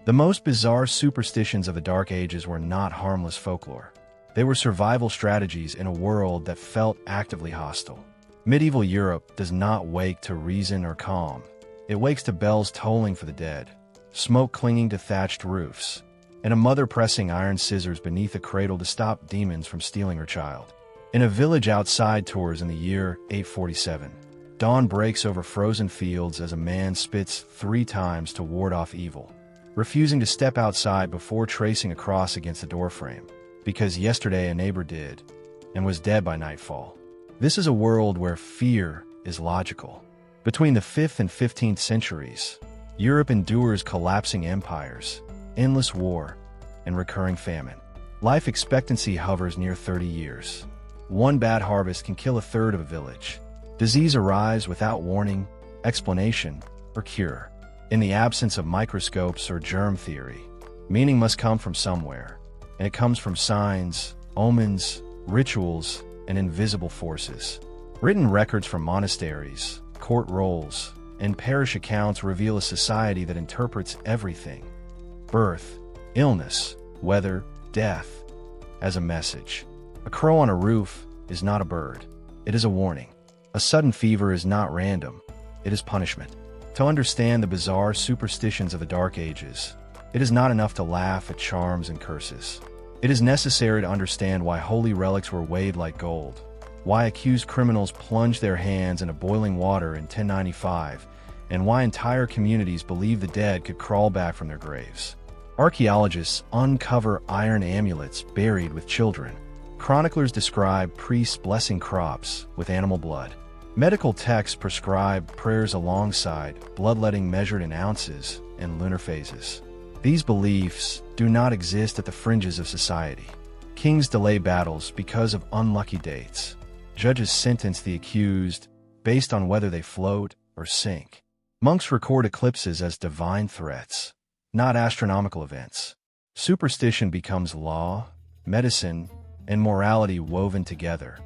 The most bizarre superstitions of the Dark Ages were not harmless folklore. They were survival strategies in a world that felt actively hostile. Medieval Europe does not wake to reason or calm. It wakes to bells tolling for the dead, smoke clinging to thatched roofs, and a mother pressing iron scissors beneath a cradle to stop demons from stealing her child. In a village outside Tours in the year 847, dawn breaks over frozen fields as a man spits 3 times to ward off evil, refusing to step outside before tracing a cross against the doorframe, because yesterday a neighbor did, and was dead by nightfall. This is a world where fear is logical. Between the 5th and 15th centuries, Europe endures collapsing empires, endless war, and recurring famine. Life expectancy hovers near 30 years. One bad harvest can kill a third of a village. Disease arrives without warning, explanation, or cure. In the absence of microscopes or germ theory, meaning must come from somewhere, and it comes from signs, omens, rituals, and invisible forces. Written records from monasteries, court rolls, and parish accounts reveal a society that interprets everything, birth, illness, weather, death, as a message. A crow on a roof is not a bird. It is a warning. A sudden fever is not random. It is punishment. To understand the bizarre superstitions of the Dark Ages, it is not enough to laugh at charms and curses. It is necessary to understand why holy relics were weighed like gold, why accused criminals plunged their hands into boiling water in 1095, and why entire communities believed the dead could crawl back from their graves. Archaeologists uncover iron amulets buried with children. Chroniclers describe priests blessing crops with animal blood. Medical texts prescribe prayers alongside bloodletting measured in ounces and lunar phases. These beliefs do not exist at the fringes of society. Kings delay battles because of unlucky dates. Judges sentence the accused based on whether they float or sink. Monks record eclipses as divine threats, not astronomical events. Superstition becomes law, medicine, and morality woven together,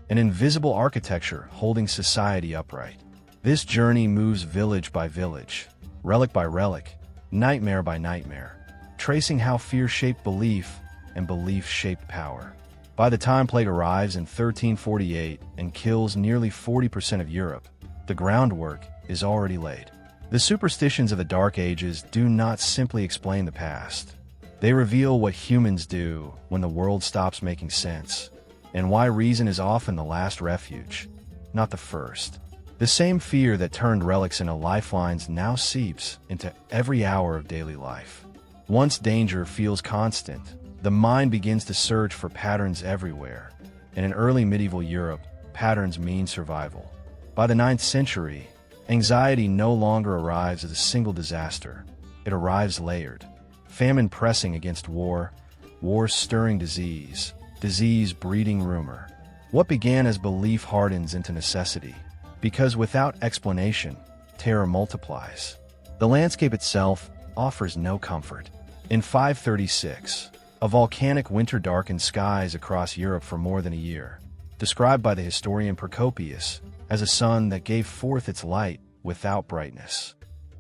an invisible architecture holding society upright. This journey moves village by village, relic by relic, nightmare by nightmare, tracing how fear shaped belief and belief shaped power. By the time plague arrives in 1348 and kills nearly 40% of Europe, the groundwork is already laid. The superstitions of the Dark Ages do not simply explain the past. They reveal what humans do when the world stops making sense, and why reason is often the last refuge, not the first. The same fear that turned relics into lifelines now seeps into every hour of daily life. Once danger feels constant, the mind begins to search for patterns everywhere, and in early medieval Europe, patterns mean survival. By the 9th century, anxiety no longer arrives as a single disaster. It arrives layered. Famine pressing against war, war stirring disease, disease breeding rumor. What began as belief hardens into necessity, because without explanation, terror multiplies. The landscape itself offers no comfort. In 536, a volcanic winter darkened skies across Europe for more than a year, described by the historian Procopius as a sun that gave forth its light without brightness.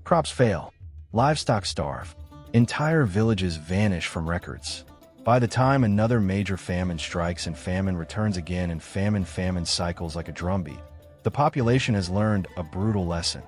Crops fail, livestock starve, entire villages vanish from records. By the time another major famine strikes and famine returns again and famine cycles like a drumbeat, the population has learned a brutal lesson.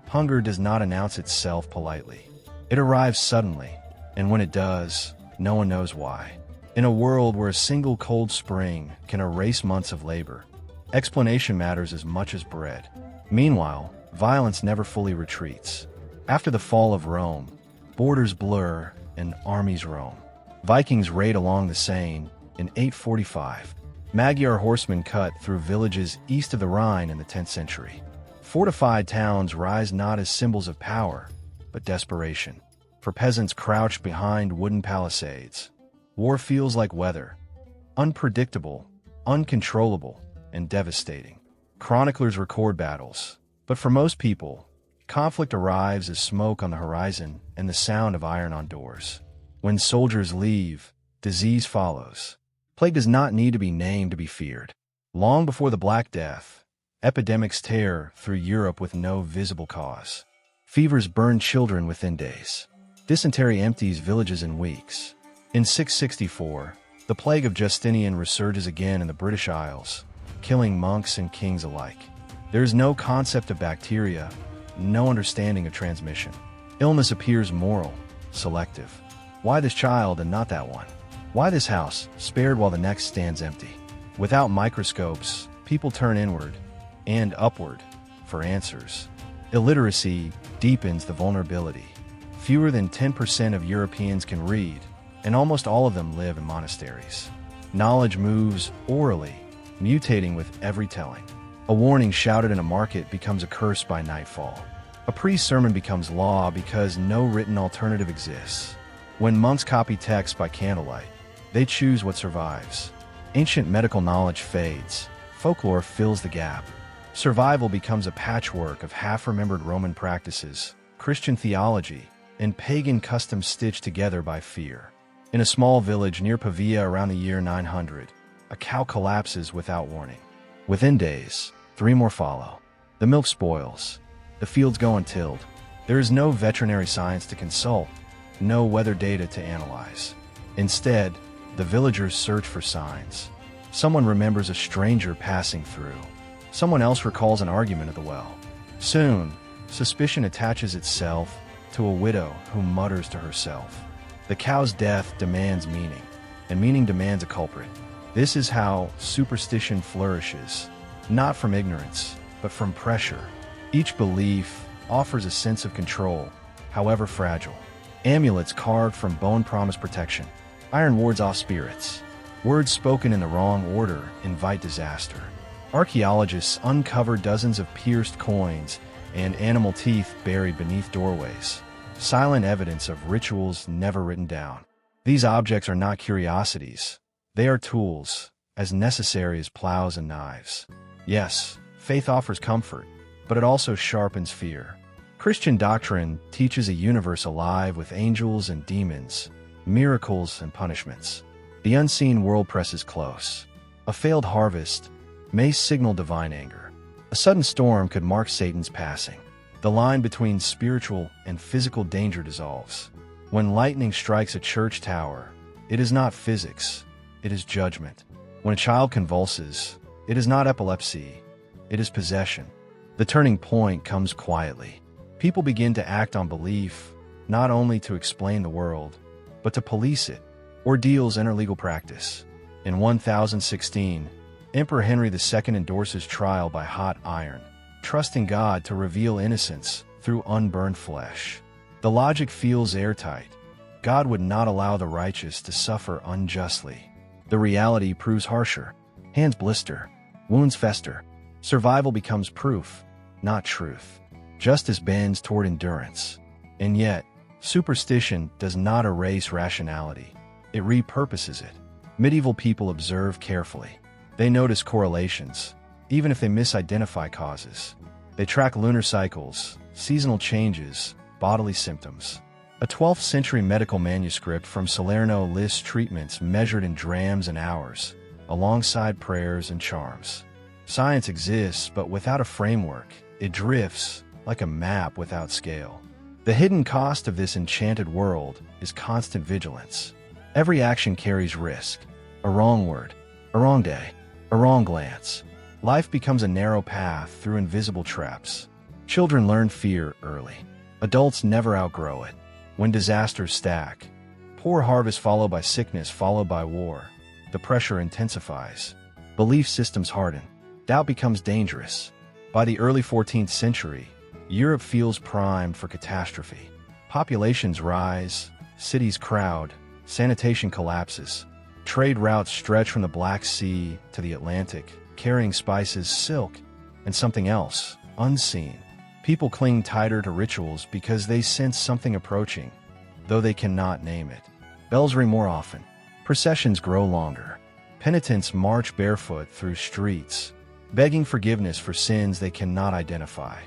Hunger does not announce itself politely. It arrives suddenly, and when it does, no one knows why. In a world where a single cold spring can erase months of labor, explanation matters as much as bread. Meanwhile, violence never fully retreats. After the fall of Rome, borders blur and armies roam. Vikings raid along the Seine in 845. Magyar horsemen cut through villages east of the Rhine in the 10th century. Fortified towns rise not as symbols of power, but desperation. For peasants crouched behind wooden palisades, war feels like weather, unpredictable, uncontrollable, and devastating. Chroniclers record battles, but for most people, conflict arrives as smoke on the horizon and the sound of iron on doors. When soldiers leave, disease follows. Plague does not need to be named to be feared. Long before the Black Death, epidemics tear through Europe with no visible cause. Fevers burn children within days. Dysentery empties villages in weeks. In 664, the plague of Justinian resurges again in the British Isles, killing monks and kings alike. There is no concept of bacteria, no understanding of transmission. Illness appears moral, selective. Why this child and not that one? Why this house, spared while the next stands empty? Without microscopes, people turn inward and upward for answers. Illiteracy deepens the vulnerability. Fewer than 10% of Europeans can read, and almost all of them live in monasteries. Knowledge moves orally, mutating with every telling. A warning shouted in a market becomes a curse by nightfall. A priest's sermon becomes law because no written alternative exists. When monks copy text by candlelight, they choose what survives. Ancient medical knowledge fades. Folklore fills the gap. Survival becomes a patchwork of half-remembered Roman practices, Christian theology, and pagan customs stitched together by fear. In a small village near Pavia around the year 900, a cow collapses without warning. Within days, 3 more follow. The milk spoils. The fields go untilled. There is no veterinary science to consult, no weather data to analyze. Instead, the villagers search for signs. Someone remembers a stranger passing through. Someone else recalls an argument at the well. Soon, suspicion attaches itself to a widow who mutters to herself. The cow's death demands meaning, and meaning demands a culprit. This is how superstition flourishes, not from ignorance, but from pressure. Each belief offers a sense of control, however fragile. Amulets carved from bone promise protection. Iron wards off spirits. Words spoken in the wrong order invite disaster. Archaeologists uncover dozens of pierced coins and animal teeth buried beneath doorways. Silent evidence of rituals never written down. These objects are not curiosities. They are tools, as necessary as plows and knives. Yes, faith offers comfort, but it also sharpens fear. Christian doctrine teaches a universe alive with angels and demons, miracles and punishments. The unseen world presses close. A failed harvest may signal divine anger. A sudden storm could mark Satan's passing. The line between spiritual and physical danger dissolves. When lightning strikes a church tower, it is not physics, it is judgment. When a child convulses, it is not epilepsy, it is possession. The turning point comes quietly. People begin to act on belief, not only to explain the world, but to police it. Ordeals enter legal practice. In 1016, Emperor Henry II endorses trial by hot iron, trusting God to reveal innocence through unburned flesh. The logic feels airtight. God would not allow the righteous to suffer unjustly. The reality proves harsher. Hands blister, wounds fester. Survival becomes proof, not truth. Justice bends toward endurance. And yet, superstition does not erase rationality. It repurposes it. Medieval people observe carefully. They notice correlations, even if they misidentify causes. They track lunar cycles, seasonal changes, bodily symptoms. A 12th century medical manuscript from Salerno lists treatments measured in drams and hours, alongside prayers and charms. Science exists, but without a framework, it drifts like a map without scale. The hidden cost of this enchanted world is constant vigilance. Every action carries risk. A wrong word, a wrong day, a wrong glance. Life becomes a narrow path through invisible traps. Children learn fear early. Adults never outgrow it. When disasters stack, poor harvest followed by sickness followed by war, the pressure intensifies. Belief systems harden. Doubt becomes dangerous. By the early 14th century, Europe feels primed for catastrophe. Populations rise, cities crowd, sanitation collapses. Trade routes stretch from the Black Sea to the Atlantic, carrying spices, silk, and something else, unseen. People cling tighter to rituals because they sense something approaching, though they cannot name it. Bells ring more often. Processions grow longer. Penitents march barefoot through streets, begging forgiveness for sins they cannot identify.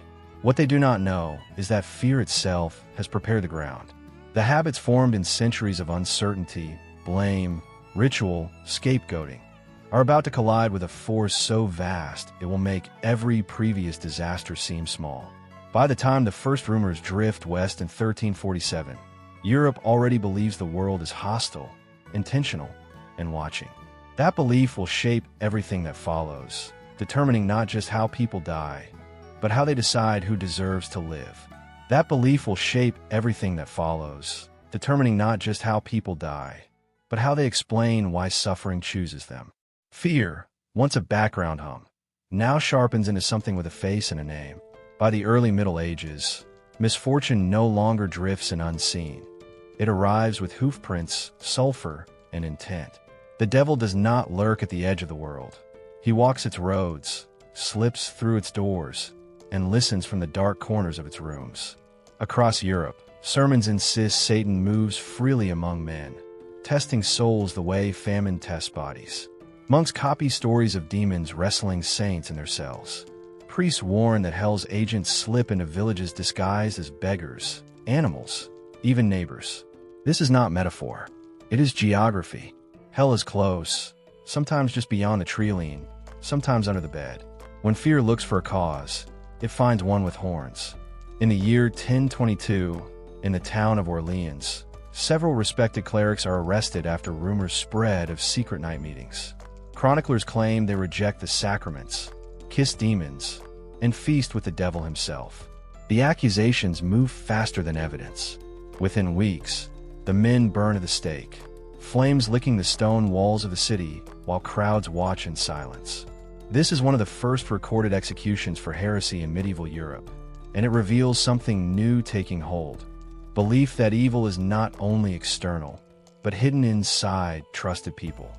What they do not know is that fear itself has prepared the ground. The habits formed in centuries of uncertainty, blame, ritual, scapegoating, are about to collide with a force so vast it will make every previous disaster seem small. By the time the first rumors drift west in 1347, Europe already believes the world is hostile, intentional, and watching. That belief will shape everything that follows, determining not just how people die, but how they decide who deserves to live. That belief will shape everything that follows, determining not just how people die, but how they explain why suffering chooses them. Fear, once a background hum, now sharpens into something with a face and a name. By the early Middle Ages, misfortune no longer drifts in unseen. It arrives with hoofprints, sulfur, and intent. The devil does not lurk at the edge of the world. He walks its roads, slips through its doors, and listens from the dark corners of its rooms. Across Europe, sermons insist Satan moves freely among men, testing souls the way famine tests bodies. Monks copy stories of demons wrestling saints in their cells. Priests warn that hell's agents slip into villages disguised as beggars, animals, even neighbors. This is not metaphor. It is geography. Hell is close, sometimes just beyond the tree-line, sometimes under the bed. When fear looks for a cause, it finds one with horns. In the year 1022, in the town of Orleans, several respected clerics are arrested after rumors spread of secret night meetings. Chroniclers claim they reject the sacraments, kiss demons, and feast with the devil himself. The accusations move faster than evidence. Within weeks, the men burn at the stake, flames licking the stone walls of the city while crowds watch in silence. This is one of the first recorded executions for heresy in medieval Europe, and it reveals something new taking hold. Belief that evil is not only external, but hidden inside trusted people.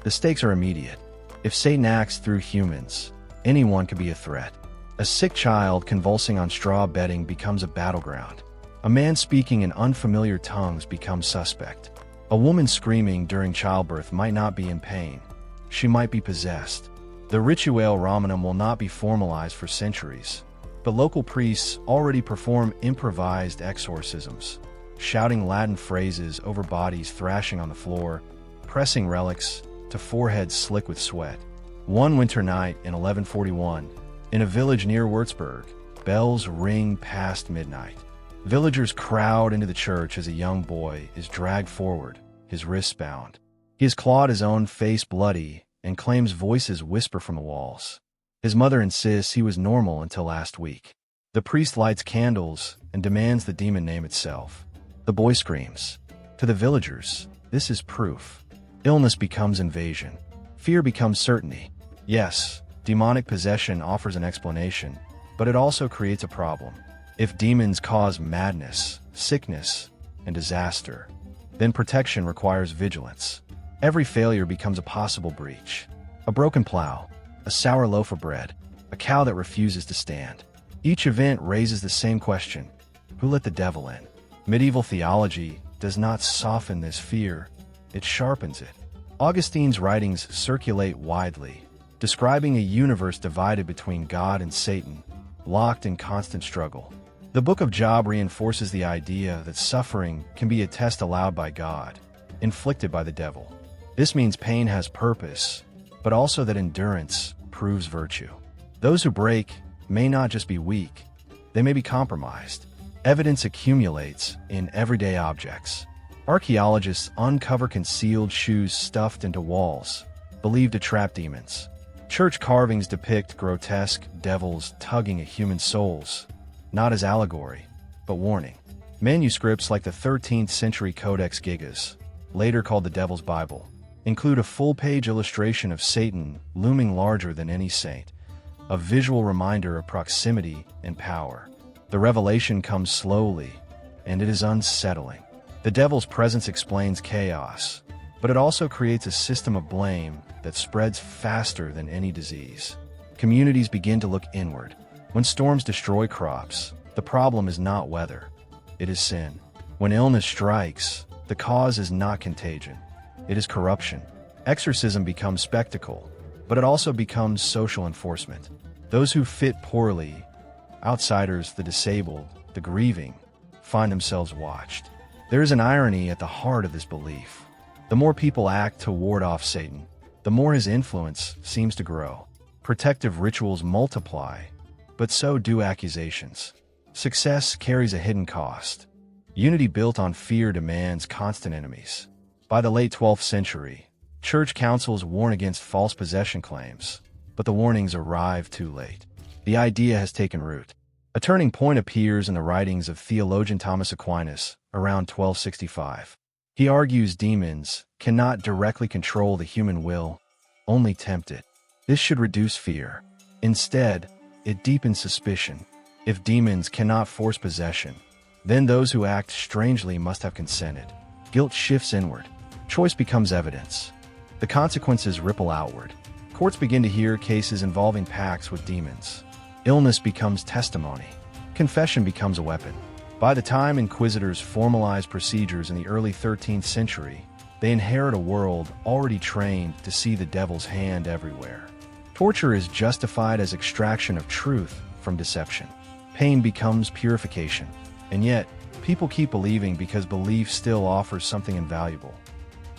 The stakes are immediate. If Satan acts through humans, anyone could be a threat. A sick child convulsing on straw bedding becomes a battleground. A man speaking in unfamiliar tongues becomes suspect. A woman screaming during childbirth might not be in pain. She might be possessed. The rituale Romanum will not be formalized for centuries, but local priests already perform improvised exorcisms, shouting Latin phrases over bodies thrashing on the floor, pressing relics to foreheads slick with sweat. One winter night in 1141, in a village near Würzburg, bells ring past midnight. Villagers crowd into the church as a young boy is dragged forward, his wrists bound. He has clawed his own face bloody and claims voices whisper from the walls. His mother insists he was normal until last week. The priest lights candles and demands the demon name itself. The boy screams. To the villagers, this is proof. Illness becomes invasion. Fear becomes certainty. Yes, demonic possession offers an explanation, but it also creates a problem. If demons cause madness, sickness, and disaster, then protection requires vigilance. Every failure becomes a possible breach. A broken plow, a sour loaf of bread, a cow that refuses to stand. Each event raises the same question: who let the devil in? Medieval theology does not soften this fear, it sharpens it. Augustine's writings circulate widely, describing a universe divided between God and Satan, locked in constant struggle. The Book of Job reinforces the idea that suffering can be a test allowed by God, inflicted by the devil. This means pain has purpose, but also that endurance proves virtue. Those who break may not just be weak, they may be compromised. Evidence accumulates in everyday objects. Archaeologists uncover concealed shoes stuffed into walls, believed to trap demons. Church carvings depict grotesque devils tugging at human souls, not as allegory, but warning. Manuscripts like the 13th century Codex Gigas, later called the Devil's Bible, include a full-page illustration of Satan looming larger than any saint, a visual reminder of proximity and power. The revelation comes slowly, and it is unsettling. The devil's presence explains chaos, but it also creates a system of blame that spreads faster than any disease. Communities begin to look inward. When storms destroy crops, the problem is not weather, it is sin. When illness strikes, the cause is not contagion, it is corruption. Exorcism becomes spectacle, but it also becomes social enforcement. Those who fit poorly, outsiders, the disabled, the grieving, find themselves watched. There is an irony at the heart of this belief. The more people act to ward off Satan, the more his influence seems to grow. Protective rituals multiply, but so do accusations. Success carries a hidden cost. Unity built on fear demands constant enemies. By the late 12th century, church councils warn against false possession claims, but the warnings arrive too late. The idea has taken root. A turning point appears in the writings of theologian Thomas Aquinas around 1265. He argues demons cannot directly control the human will, only tempt it. This should reduce fear. Instead, it deepens suspicion. If demons cannot force possession, then those who act strangely must have consented. Guilt shifts inward. Choice becomes evidence. The consequences ripple outward. Courts begin to hear cases involving pacts with demons. Illness becomes testimony. Confession becomes a weapon. By the time inquisitors formalized procedures in the early 13th century, they inherit a world already trained to see the devil's hand everywhere. Torture is justified as extraction of truth from deception. Pain becomes purification. And yet, people keep believing because belief still offers something invaluable.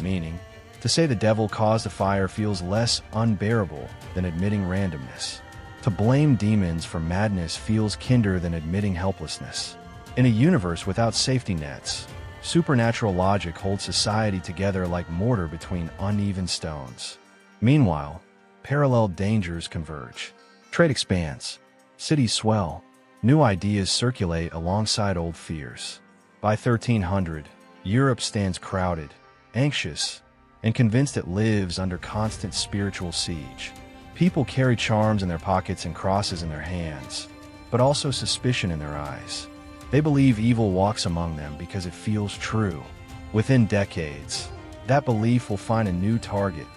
Meaning, to say the devil caused a fire feels less unbearable than admitting randomness. To blame demons for madness feels kinder than admitting helplessness. In a universe without safety nets, supernatural logic holds society together like mortar between uneven stones. Meanwhile, parallel dangers converge. Trade expands. Cities swell. New ideas circulate alongside old fears. By 1300, Europe stands crowded, anxious, and convinced it lives under constant spiritual siege. People carry charms in their pockets and crosses in their hands, but also suspicion in their eyes. They believe evil walks among them because it feels true. Within decades, that belief will find a new target,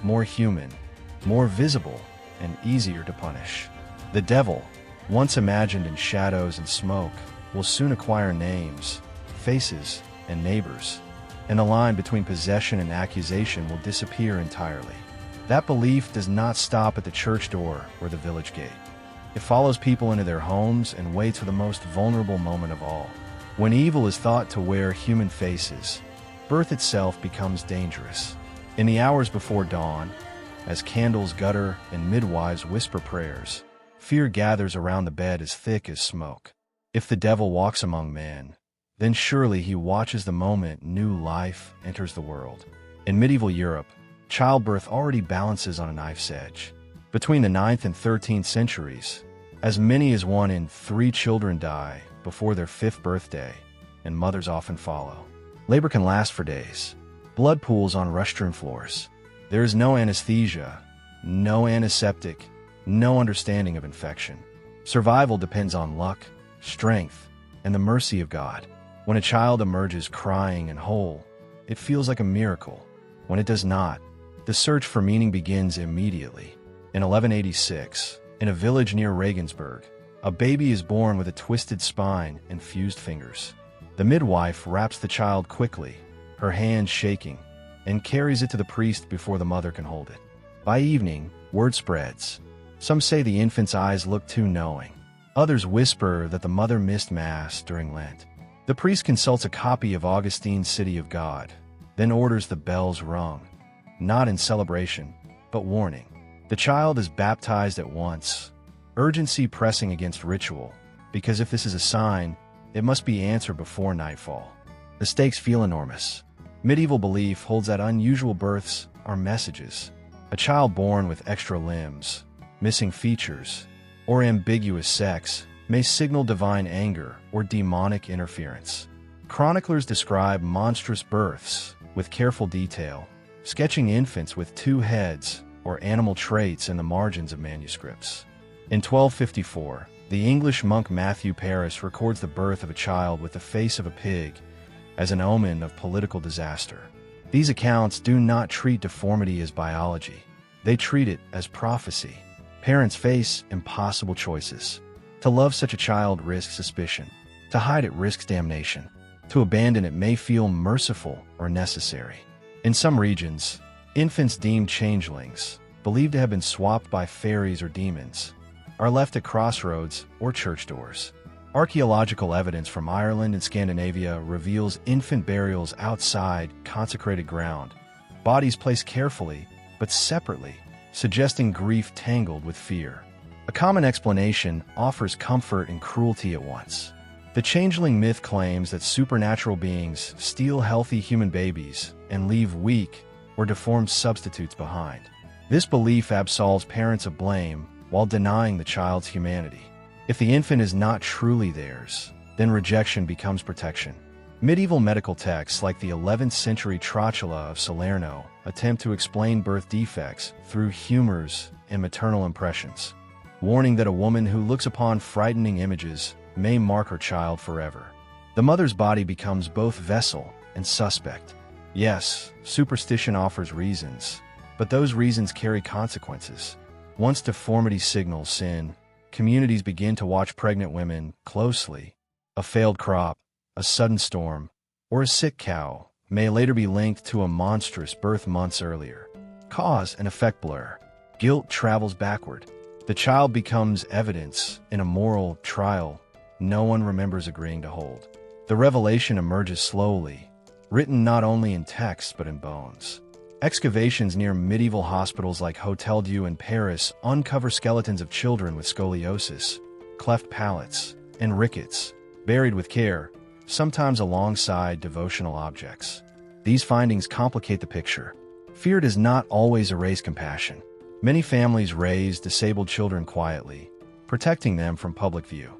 more human, more visible, and easier to punish. The devil, once imagined in shadows and smoke, will soon acquire names, faces, and neighbors, and the line between possession and accusation will disappear entirely. That belief does not stop at the church door or the village gate. It follows people into their homes and waits for the most vulnerable moment of all. When evil is thought to wear human faces, birth itself becomes dangerous. In the hours before dawn, as candles gutter and midwives whisper prayers, fear gathers around the bed as thick as smoke. If the devil walks among men, then surely he watches the moment new life enters the world. In medieval Europe, childbirth already balances on a knife's edge. Between the 9th and 13th centuries, as many as 1 in 3 children die before their 5th birthday, and mothers often follow. Labor can last for days. Blood pools on rostrum floors. There is no anesthesia, no antiseptic, no understanding of infection. Survival depends on luck, strength, and the mercy of God. When a child emerges crying and whole, it feels like a miracle. When it does not, the search for meaning begins immediately. In 1186, in a village near Regensburg, a baby is born with a twisted spine and fused fingers. The midwife wraps the child quickly, her hands shaking, and carries it to the priest before the mother can hold it. By evening, word spreads. Some say the infant's eyes look too knowing. Others whisper that the mother missed Mass during Lent. The priest consults a copy of Augustine's City of God, then orders the bells rung, not in celebration, but warning. The child is baptized at once, urgency pressing against ritual, because if this is a sign, it must be answered before nightfall. The stakes feel enormous. Medieval belief holds that unusual births are messages. A child born with extra limbs, missing features, or ambiguous sex may signal divine anger or demonic interference. Chroniclers describe monstrous births with careful detail, sketching infants with 2 heads or animal traits in the margins of manuscripts. In 1254, the English monk Matthew Paris records the birth of a child with the face of a pig as an omen of political disaster. These accounts do not treat deformity as biology. They treat it as prophecy. Parents face impossible choices. To love such a child risks suspicion. To hide it risks damnation. To abandon it may feel merciful or necessary. In some regions, infants deemed changelings, believed to have been swapped by fairies or demons, are left at crossroads or church doors. Archaeological evidence from Ireland and Scandinavia reveals infant burials outside consecrated ground, bodies placed carefully but separately, suggesting grief tangled with fear. A common explanation offers comfort and cruelty at once. The changeling myth claims that supernatural beings steal healthy human babies and leave weak or deformed substitutes behind. This belief absolves parents of blame while denying the child's humanity. If the infant is not truly theirs, then rejection becomes protection. Medieval medical texts like the 11th century Trotula of Salerno attempt to explain birth defects through humors and maternal impressions, warning that a woman who looks upon frightening images may mark her child forever. The mother's body becomes both vessel and suspect. Yes, superstition offers reasons, but those reasons carry consequences. Once deformity signals sin, communities begin to watch pregnant women closely. A failed crop, a sudden storm, or a sick cow may later be linked to a monstrous birth months earlier. Cause and effect blur. Guilt travels backward. The child becomes evidence in a moral trial no one remembers agreeing to hold. The revelation emerges slowly, written not only in text but in bones. Excavations near medieval hospitals like Hôtel Dieu in Paris uncover skeletons of children with scoliosis, cleft palates, and rickets, buried with care, sometimes alongside devotional objects. These findings complicate the picture. Fear does not always erase compassion. Many families raise disabled children quietly, protecting them from public view.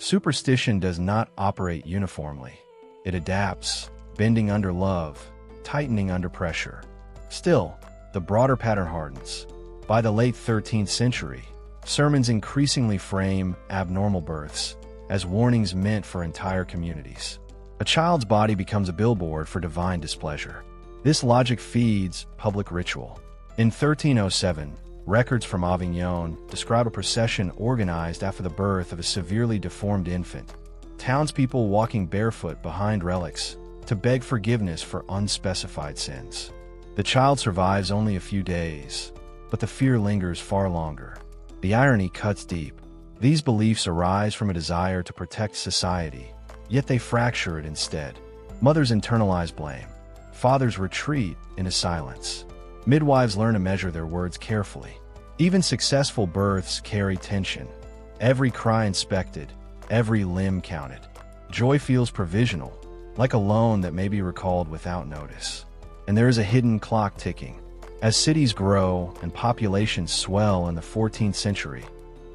Superstition does not operate uniformly. It adapts, bending under love, tightening under pressure. Still, the broader pattern hardens. By the late 13th century, sermons increasingly frame abnormal births as warnings meant for entire communities. A child's body becomes a billboard for divine displeasure. This logic feeds public ritual. In 1307, records from Avignon describe a procession organized after the birth of a severely deformed infant. Townspeople walking barefoot behind relics to beg forgiveness for unspecified sins. The child survives only a few days, but the fear lingers far longer. The irony cuts deep. These beliefs arise from a desire to protect society, yet they fracture it instead. Mothers internalize blame. Fathers retreat into silence. Midwives learn to measure their words carefully. Even successful births carry tension. Every cry inspected, every limb counted. Joy feels provisional, like a loan that may be recalled without notice. And there is a hidden clock ticking. As cities grow and populations swell in the 14th century,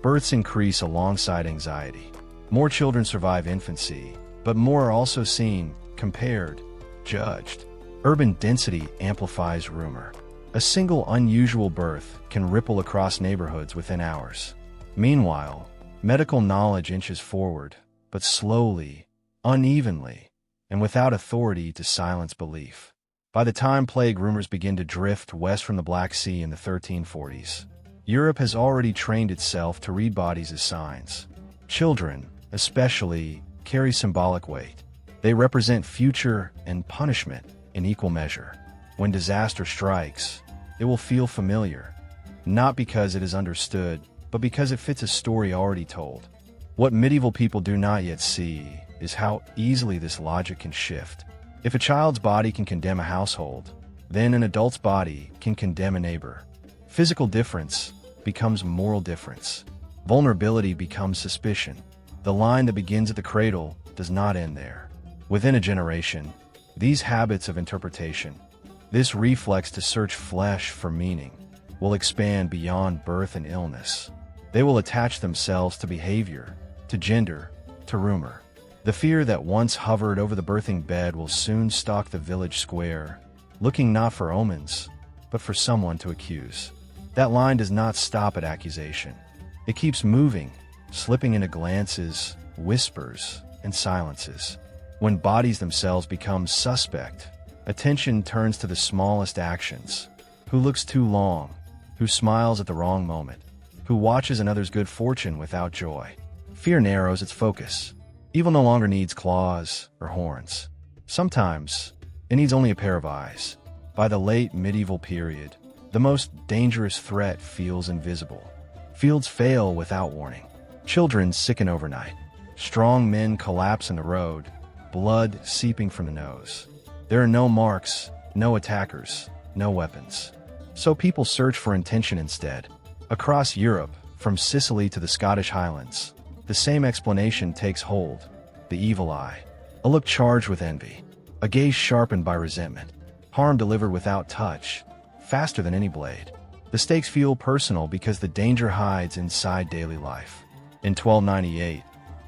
births increase alongside anxiety. More children survive infancy, but more are also seen, compared, judged. Urban density amplifies rumor. A single unusual birth can ripple across neighborhoods within hours. Meanwhile, medical knowledge inches forward, but slowly, unevenly, and without authority to silence belief. By the time plague rumors begin to drift west from the Black Sea in the 1340s, Europe has already trained itself to read bodies as signs. Children, especially, carry symbolic weight. They represent future and punishment in equal measure. When disaster strikes, it will feel familiar, not because it is understood, but because it fits a story already told. What medieval people do not yet see is how easily this logic can shift. If a child's body can condemn a household, then an adult's body can condemn a neighbor. Physical difference becomes moral difference. Vulnerability becomes suspicion. The line that begins at the cradle does not end there. Within a generation, these habits of interpretation, this reflex to search flesh for meaning, will expand beyond birth and illness. They will attach themselves to behavior, to gender, to rumor. The fear that once hovered over the birthing bed will soon stalk the village square, looking not for omens, but for someone to accuse. That line does not stop at accusation. It keeps moving, slipping into glances, whispers, and silences. When bodies themselves become suspect, attention turns to the smallest actions. Who looks too long? Who smiles at the wrong moment? Who watches another's good fortune without joy? Fear narrows its focus. Evil no longer needs claws or horns. Sometimes, it needs only a pair of eyes. By the late medieval period, the most dangerous threat feels invisible. Fields fail without warning. Children sicken overnight. Strong men collapse in the road, blood seeping from the nose. There are no marks, no attackers, no weapons. So people search for intention instead. Across Europe, from Sicily to the Scottish Highlands, the same explanation takes hold. The evil eye. A look charged with envy. A gaze sharpened by resentment. Harm delivered without touch, faster than any blade. The stakes feel personal because the danger hides inside daily life. In 1298,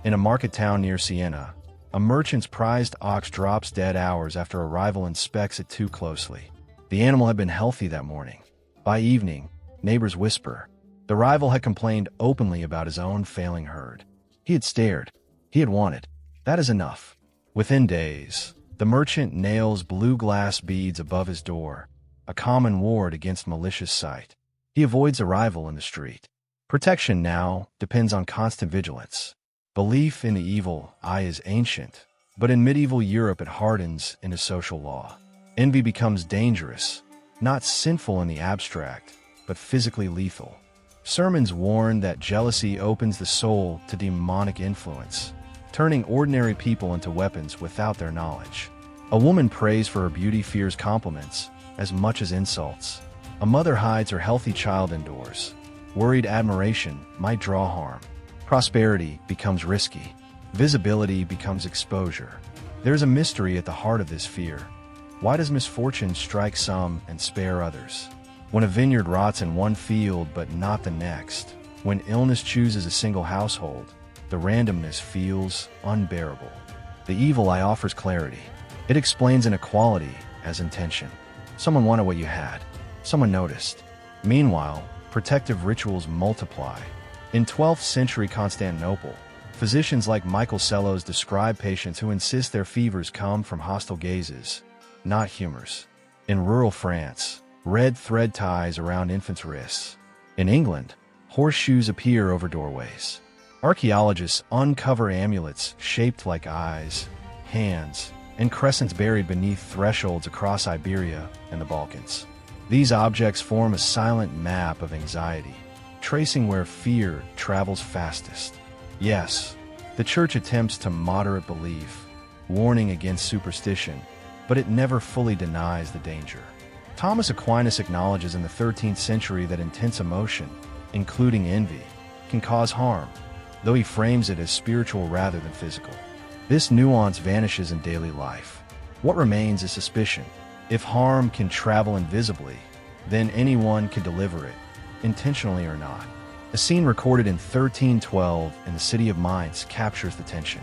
in a market town near Siena, a merchant's prized ox drops dead hours after a rival inspects it too closely. The animal had been healthy that morning. By evening, neighbors whisper. The rival had complained openly about his own failing herd. He had stared. He had wanted. That is enough. Within days, the merchant nails blue glass beads above his door, a common ward against malicious sight. He avoids a rival in the street. Protection now depends on constant vigilance. Belief in the evil eye is ancient, but in medieval Europe it hardens into social law. Envy becomes dangerous, not sinful in the abstract, but physically lethal. Sermons warn that jealousy opens the soul to demonic influence, turning ordinary people into weapons without their knowledge. A woman prays for her beauty fears compliments as much as insults. A mother hides her healthy child indoors. Worried admiration might draw harm. Prosperity becomes risky. Visibility becomes exposure. There's a mystery at the heart of this fear. Why does misfortune strike some and spare others? When a vineyard rots in one field but not the next, when illness chooses a single household, the randomness feels unbearable. The evil eye offers clarity. It explains inequality as intention. Someone wanted what you had. Someone noticed. Meanwhile, protective rituals multiply. In 12th century Constantinople, physicians like Michael Sellos describe patients who insist their fevers come from hostile gazes, not humors. In rural France, red thread ties around infants' wrists. In England, horseshoes appear over doorways. Archaeologists uncover amulets shaped like eyes, hands, and crescents buried beneath thresholds across Iberia and the Balkans. These objects form a silent map of anxiety, tracing where fear travels fastest. Yes, the Church attempts to moderate belief, warning against superstition, but it never fully denies the danger. Thomas Aquinas acknowledges in the 13th century that intense emotion, including envy, can cause harm, though he frames it as spiritual rather than physical. This nuance vanishes in daily life. What remains is suspicion. If harm can travel invisibly, then anyone can deliver it, intentionally or not. A scene recorded in 1312 in the city of Mainz captures the tension.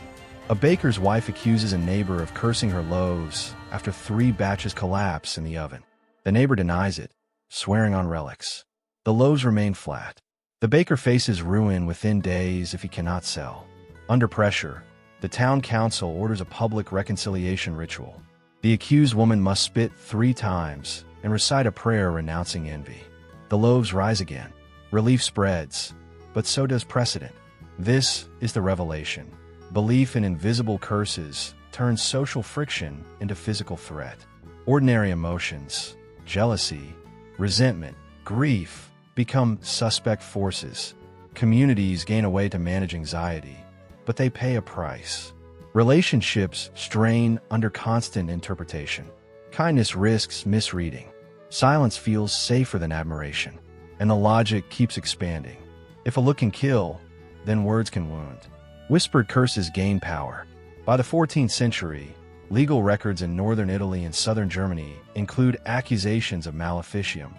A baker's wife accuses a neighbor of cursing her loaves after 3 batches collapse in the oven. The neighbor denies it, swearing on relics. The loaves remain flat. The baker faces ruin within days if he cannot sell. Under pressure, the town council orders a public reconciliation ritual. The accused woman must spit 3 times and recite a prayer renouncing envy. The loaves rise again. Relief spreads, but so does precedent. This is the revelation. Belief in invisible curses turns social friction into physical threat. Ordinary emotions, jealousy, resentment, grief, become suspect forces. Communities gain a way to manage anxiety, but they pay a price. Relationships strain under constant interpretation. Kindness risks misreading. Silence feels safer than admiration. And the logic keeps expanding. If a look can kill, then words can wound. Whispered curses gain power. By the 14th century, legal records in northern Italy and southern Germany include accusations of maleficium,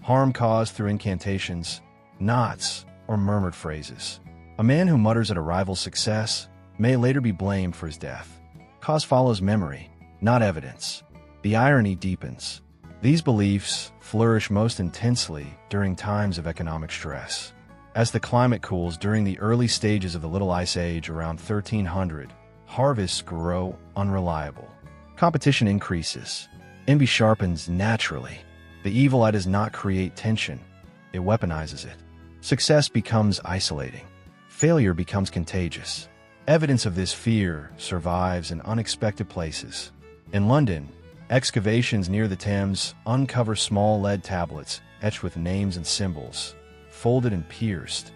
harm caused through incantations, knots, or murmured phrases. A man who mutters at a rival's success may later be blamed for his death. Cause follows memory, not evidence. The irony deepens. These beliefs flourish most intensely during times of economic stress. As the climate cools during the early stages of the Little Ice Age around 1300, harvests grow unreliable. Competition increases. Envy sharpens naturally. The evil eye does not create tension, it weaponizes it. Success becomes isolating. Failure becomes contagious. Evidence of this fear survives in unexpected places. In London, excavations near the Thames uncover small lead tablets etched with names and symbols, folded and pierced.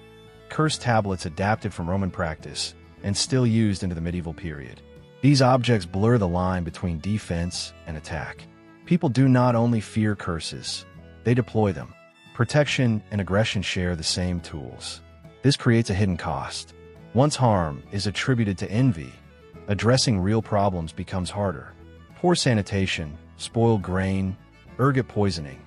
Cursed tablets adapted from Roman practice and still used into the medieval period. These objects blur the line between defense and attack. People do not only fear curses, they deploy them. Protection and aggression share the same tools. This creates a hidden cost. Once harm is attributed to envy, Addressing real problems becomes harder. Poor sanitation, spoiled grain, ergot poisoning,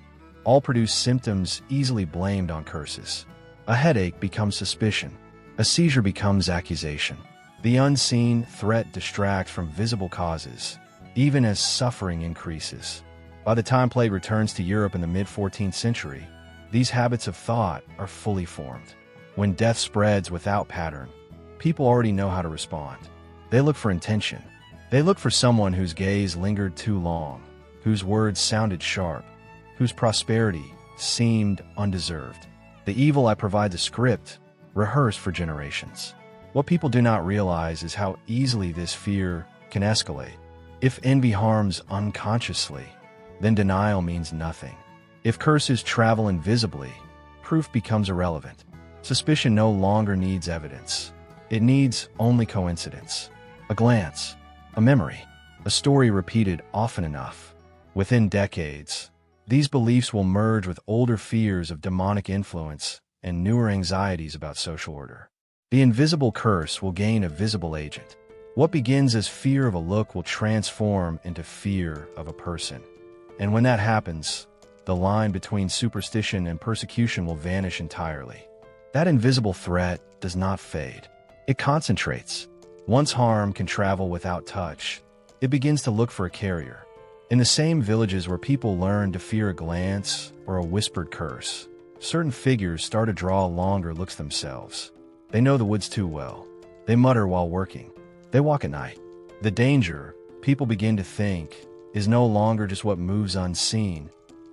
all produce symptoms easily blamed on curses. A headache becomes suspicion. A seizure becomes accusation. The unseen threat distracts from visible causes, even as suffering increases. By the time plague returns to Europe in the mid-14th century, these habits of thought are fully formed. When death spreads without pattern, people already know how to respond. They look for intention. They look for someone whose gaze lingered too long, whose words sounded sharp, whose prosperity seemed undeserved. The evil eye provides a script, rehearsed for generations. What people do not realize is how easily this fear can escalate. If envy harms unconsciously, then denial means nothing. If curses travel invisibly, proof becomes irrelevant. Suspicion no longer needs evidence. It needs only coincidence, a glance, a memory, a story repeated often enough. Within decades, these beliefs will merge with older fears of demonic influence and newer anxieties about social order. The invisible curse will gain a visible agent. What begins as fear of a look will transform into fear of a person. And when that happens, the line between superstition and persecution will vanish entirely. That invisible threat does not fade. It concentrates. Once harm can travel without touch, it begins to look for a carrier. In the same villages where people learn to fear a glance or a whispered curse, certain figures start to draw longer looks themselves. They know the woods too well. They mutter while working. They walk at night. The danger, people begin to think, is no longer just what moves unseen,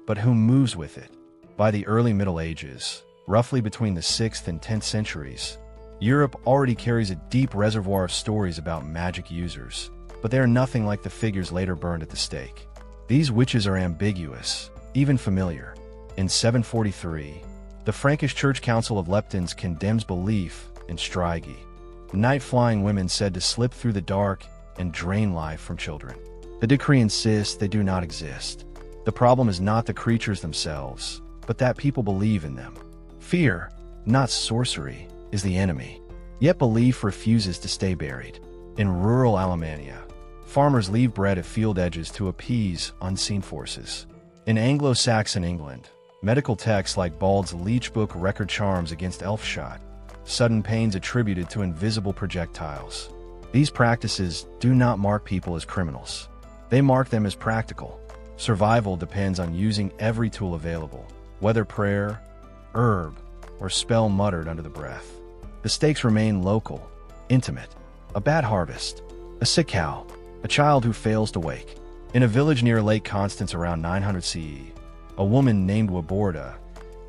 but who moves with it. By the early Middle Ages, roughly between the 6th and 10th centuries, Europe already carries a deep reservoir of stories about magic users, but they are nothing like the figures later burned at the stake. These witches are ambiguous, even familiar. In 743, the Frankish Church Council of Leptins condemns belief in strigi, night-flying women said to slip through the dark and drain life from children. The decree insists they do not exist. The problem is not the creatures themselves, but that people believe in them. Fear, not sorcery, is the enemy. Yet belief refuses to stay buried. In rural Alemannia, farmers leave bread at field edges to appease unseen forces. In Anglo-Saxon England, medical texts like Bald's Leech Book record charms against elf shot, sudden pains attributed to invisible projectiles. These practices do not mark people as criminals. They mark them as practical. Survival depends on using every tool available, whether prayer, herb, or spell muttered under the breath. The stakes remain local, intimate. A bad harvest, a sick cow, a child who fails to wake. In a village near Lake Constance around 900 CE, a woman named Waborda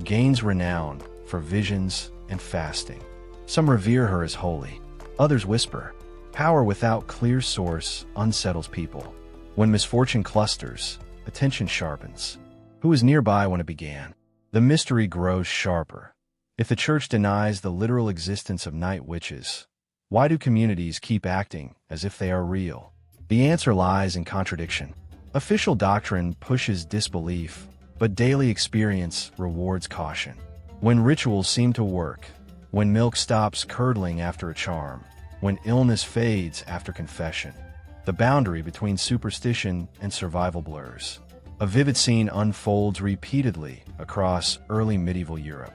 gains renown for visions and fasting. Some revere her as holy. Others whisper. Power without clear source unsettles people. When misfortune clusters, attention sharpens. Who was nearby when it began? The mystery grows sharper. If the church denies the literal existence of night witches, why do communities keep acting as if they are real? The answer lies in contradiction. Official doctrine pushes disbelief, but daily experience rewards caution. When rituals seem to work, when milk stops curdling after a charm, when illness fades after confession, the boundary between superstition and survival blurs. A vivid scene unfolds repeatedly across early medieval Europe.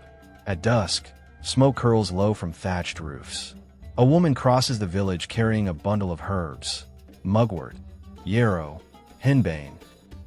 At dusk, smoke curls low from thatched roofs. A woman crosses the village carrying a bundle of herbs, mugwort, yarrow, henbane,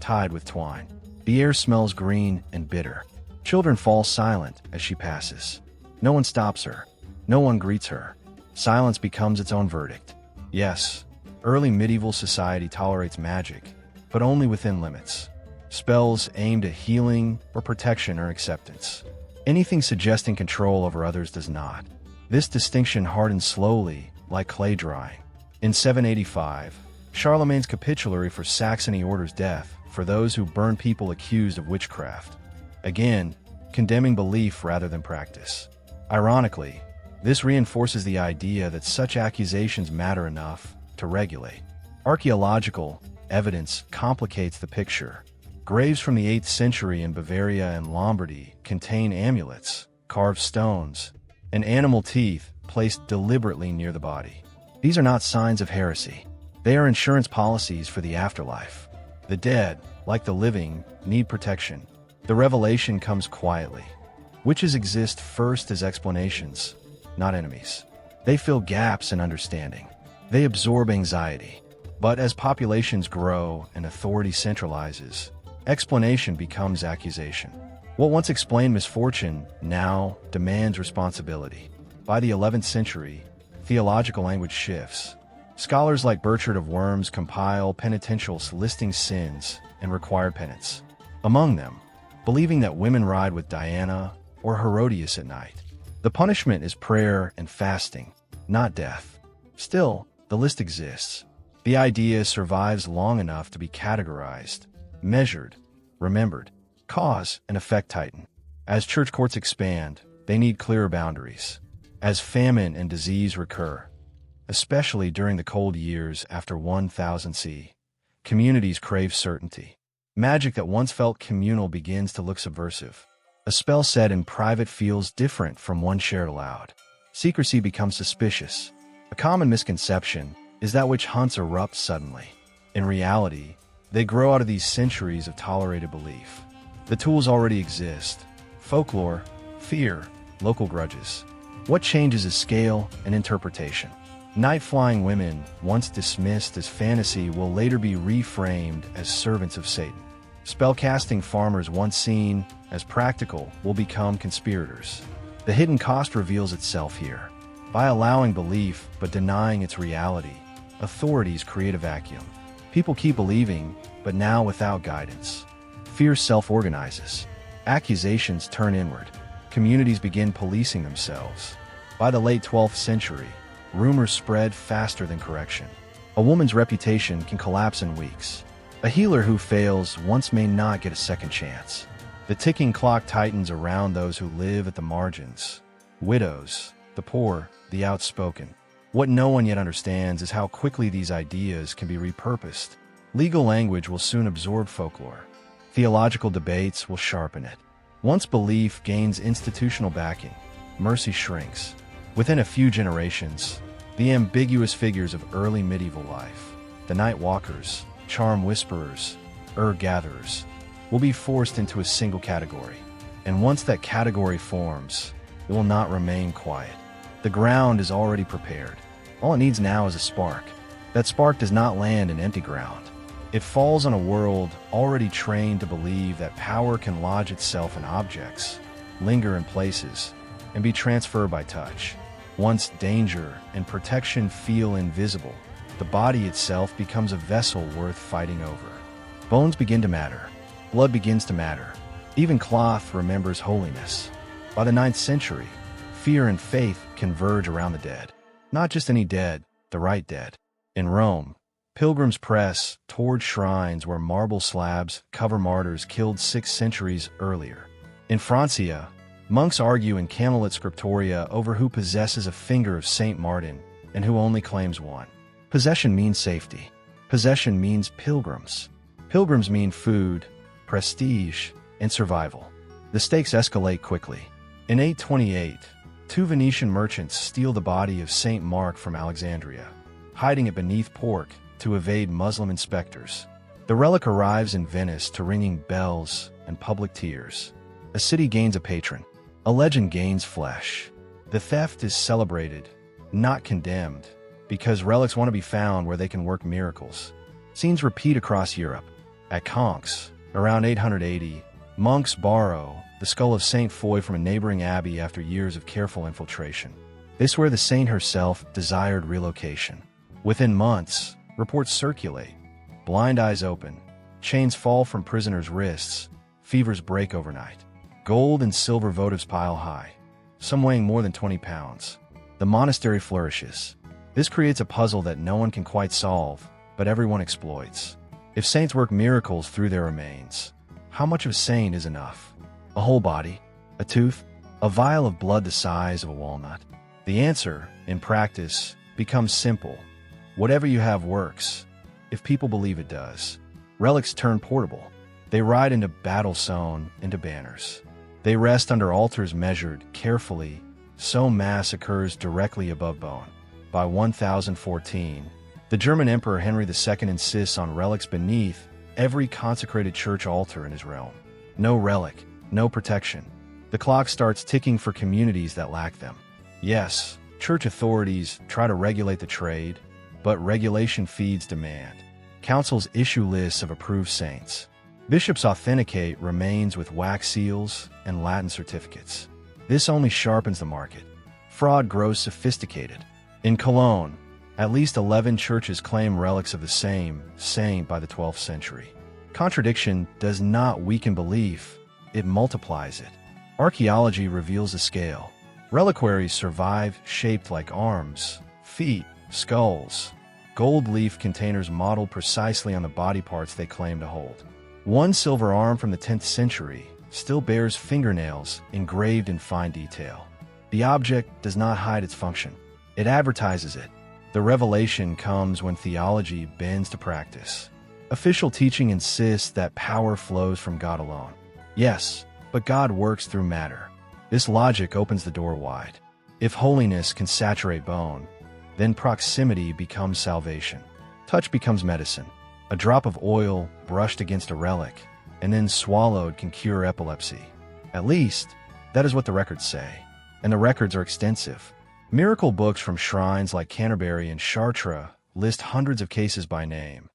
tied with twine. The air smells green and bitter. Children fall silent as she passes. No one stops her. No one greets her. Silence becomes its own verdict. Yes, early medieval society tolerates magic, but only within limits. Spells aimed at healing or protection are acceptance. Anything suggesting control over others does not. This distinction hardens slowly, like clay drying. In 785, Charlemagne's capitulary for Saxony orders death for those who burn people accused of witchcraft, again, condemning belief rather than practice. Ironically, this reinforces the idea that such accusations matter enough to regulate. Archaeological evidence complicates the picture. Graves from the 8th century in Bavaria and Lombardy contain amulets, carved stones, and animal teeth placed deliberately near the body. These are not signs of heresy. They are insurance policies for the afterlife. The dead, like the living, need protection. The revelation comes quietly. Witches exist first as explanations, not enemies. They fill gaps in understanding. They absorb anxiety. But as populations grow and authority centralizes, explanation becomes accusation. What once explained misfortune now demands responsibility. By the 11th century, theological language shifts. Scholars like Burchard of Worms compile penitentials listing sins and required penance. Among them, believing that women ride with Diana or Herodias at night. The punishment is prayer and fasting, not death. Still, the list exists. The idea survives long enough to be categorized, measured, remembered. Cause and effect tighten. As church courts expand, they need clearer boundaries. As famine and disease recur, especially during the cold years after 1000 C, communities crave certainty. Magic that once felt communal begins to look subversive. A spell said in private feels different from one shared aloud. Secrecy becomes suspicious. A common misconception is that witch hunts erupt suddenly. In reality, they grow out of these centuries of tolerated belief. The tools already exist: folklore, fear, local grudges. What changes is scale and interpretation. Night-flying women, once dismissed as fantasy, will later be reframed as servants of Satan. Spellcasting farmers, once seen as practical, will become conspirators. The hidden cost reveals itself here. By allowing belief but denying its reality, authorities create a vacuum. People keep believing, but now without guidance. Fear self-organizes. Accusations turn inward. Communities begin policing themselves. By the late 12th century, rumors spread faster than correction. A woman's reputation can collapse in weeks. A healer who fails once may not get a second chance. The ticking clock tightens around those who live at the margins. Widows, the poor, the outspoken. What no one yet understands is how quickly these ideas can be repurposed. Legal language will soon absorb folklore. Theological debates will sharpen it. Once belief gains institutional backing, mercy shrinks. Within a few generations, the ambiguous figures of early medieval life, the night walkers, charm whisperers, gatherers, will be forced into a single category. And once that category forms, it will not remain quiet. The ground is already prepared. All it needs now is a spark. That spark does not land in empty ground. It falls on a world already trained to believe that power can lodge itself in objects, linger in places, and be transferred by touch. Once danger and protection feel invisible, the body itself becomes a vessel worth fighting over. Bones begin to matter. Blood begins to matter. Even cloth remembers holiness. By the 9th century, fear and faith converge around the dead. Not just any dead, the right dead. In Rome, pilgrims press toward shrines where marble slabs cover martyrs killed 6 centuries earlier. In Francia, monks argue in Camelot scriptoria over who possesses a finger of Saint Martin and who only claims one. Possession means safety. Possession means pilgrims. Pilgrims mean food, prestige, and survival. The stakes escalate quickly. In 828, 2 Venetian merchants steal the body of Saint Mark from Alexandria, hiding it beneath pork to evade Muslim inspectors. The relic arrives in Venice to ringing bells and public tears. A city gains a patron. A legend gains flesh. The theft is celebrated, not condemned, because relics want to be found where they can work miracles. Scenes repeat across Europe. At Conques, around 880, monks borrow the skull of Saint Foy from a neighboring abbey after years of careful infiltration. They swear the saint herself desired relocation. Within months, reports circulate. Blind eyes open. Chains fall from prisoners' wrists. Fevers break overnight. Gold and silver votives pile high, some weighing more than 20 pounds. The monastery flourishes. This creates a puzzle that no one can quite solve, but everyone exploits. If saints work miracles through their remains, how much of a saint is enough? A whole body? A tooth? A vial of blood the size of a walnut? The answer, in practice, becomes simple. Whatever you have works, if people believe it does. Relics turn portable. They ride into battle sewn into banners. They rest under altars measured carefully, so mass occurs directly above bone. By 1014, The German Emperor Henry II insists on relics beneath every consecrated church altar in his realm. No relic, no protection. The clock starts ticking for communities that lack them. Yes, church authorities try to regulate the trade, but regulation feeds demand. Councils issue lists of approved saints. Bishops authenticate remains with wax seals and Latin certificates. This only sharpens the market. Fraud grows sophisticated. In Cologne, at least 11 churches claim relics of the same saint by the 12th century. Contradiction does not weaken belief, it multiplies it. Archaeology reveals the scale. Reliquaries survive shaped like arms, feet, skulls. Gold leaf containers modeled precisely on the body parts they claim to hold. One silver arm from the 10th century still bears fingernails engraved in fine detail. The object does not hide its function. It advertises it. The revelation comes when theology bends to practice. Official teaching insists that power flows from God alone. Yes, but God works through matter. This logic opens the door wide. If holiness can saturate bone, then proximity becomes salvation. Touch becomes medicine. A drop of oil brushed against a relic and then swallowed can cure epilepsy. At least, that is what the records say. And the records are extensive. Miracle books from shrines like Canterbury and Chartres list hundreds of cases by name.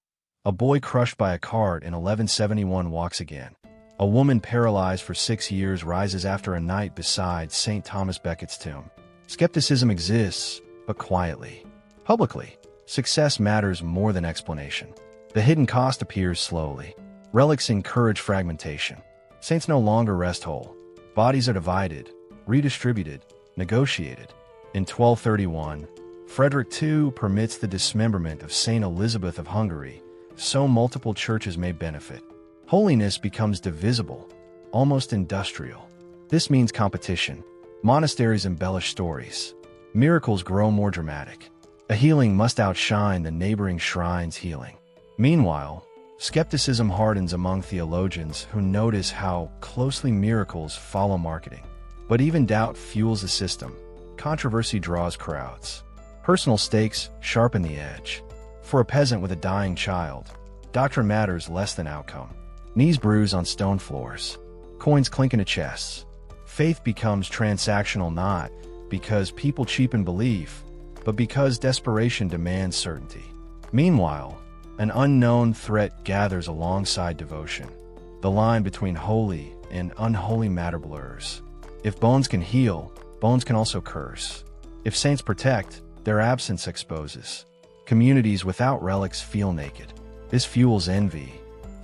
A boy crushed by a cart in 1171 walks again. A woman paralyzed for 6 years rises after a night beside St. Thomas Becket's tomb. Skepticism exists, but quietly. Publicly, success matters more than explanation. The hidden cost appears slowly. Relics encourage fragmentation. Saints no longer rest whole. Bodies are divided, redistributed, negotiated. In 1231, Frederick II permits the dismemberment of Saint Elizabeth of Hungary, so multiple churches may benefit. Holiness becomes divisible, almost industrial. This means competition. Monasteries embellish stories. Miracles grow more dramatic. A healing must outshine the neighboring shrine's healing. Meanwhile, skepticism hardens among theologians who notice how closely miracles follow marketing. But even doubt fuels the system. Controversy draws crowds. Personal stakes sharpen the edge. For a peasant with a dying child, doctrine matters less than outcome. Knees bruise on stone floors. Coins clink into chests. Faith becomes transactional not because people cheapen belief, but because desperation demands certainty. Meanwhile, an unknown threat gathers alongside devotion. The line between holy and unholy matter blurs. If bones can heal, bones can also curse. If saints protect, their absence exposes. Communities without relics feel naked. This fuels envy,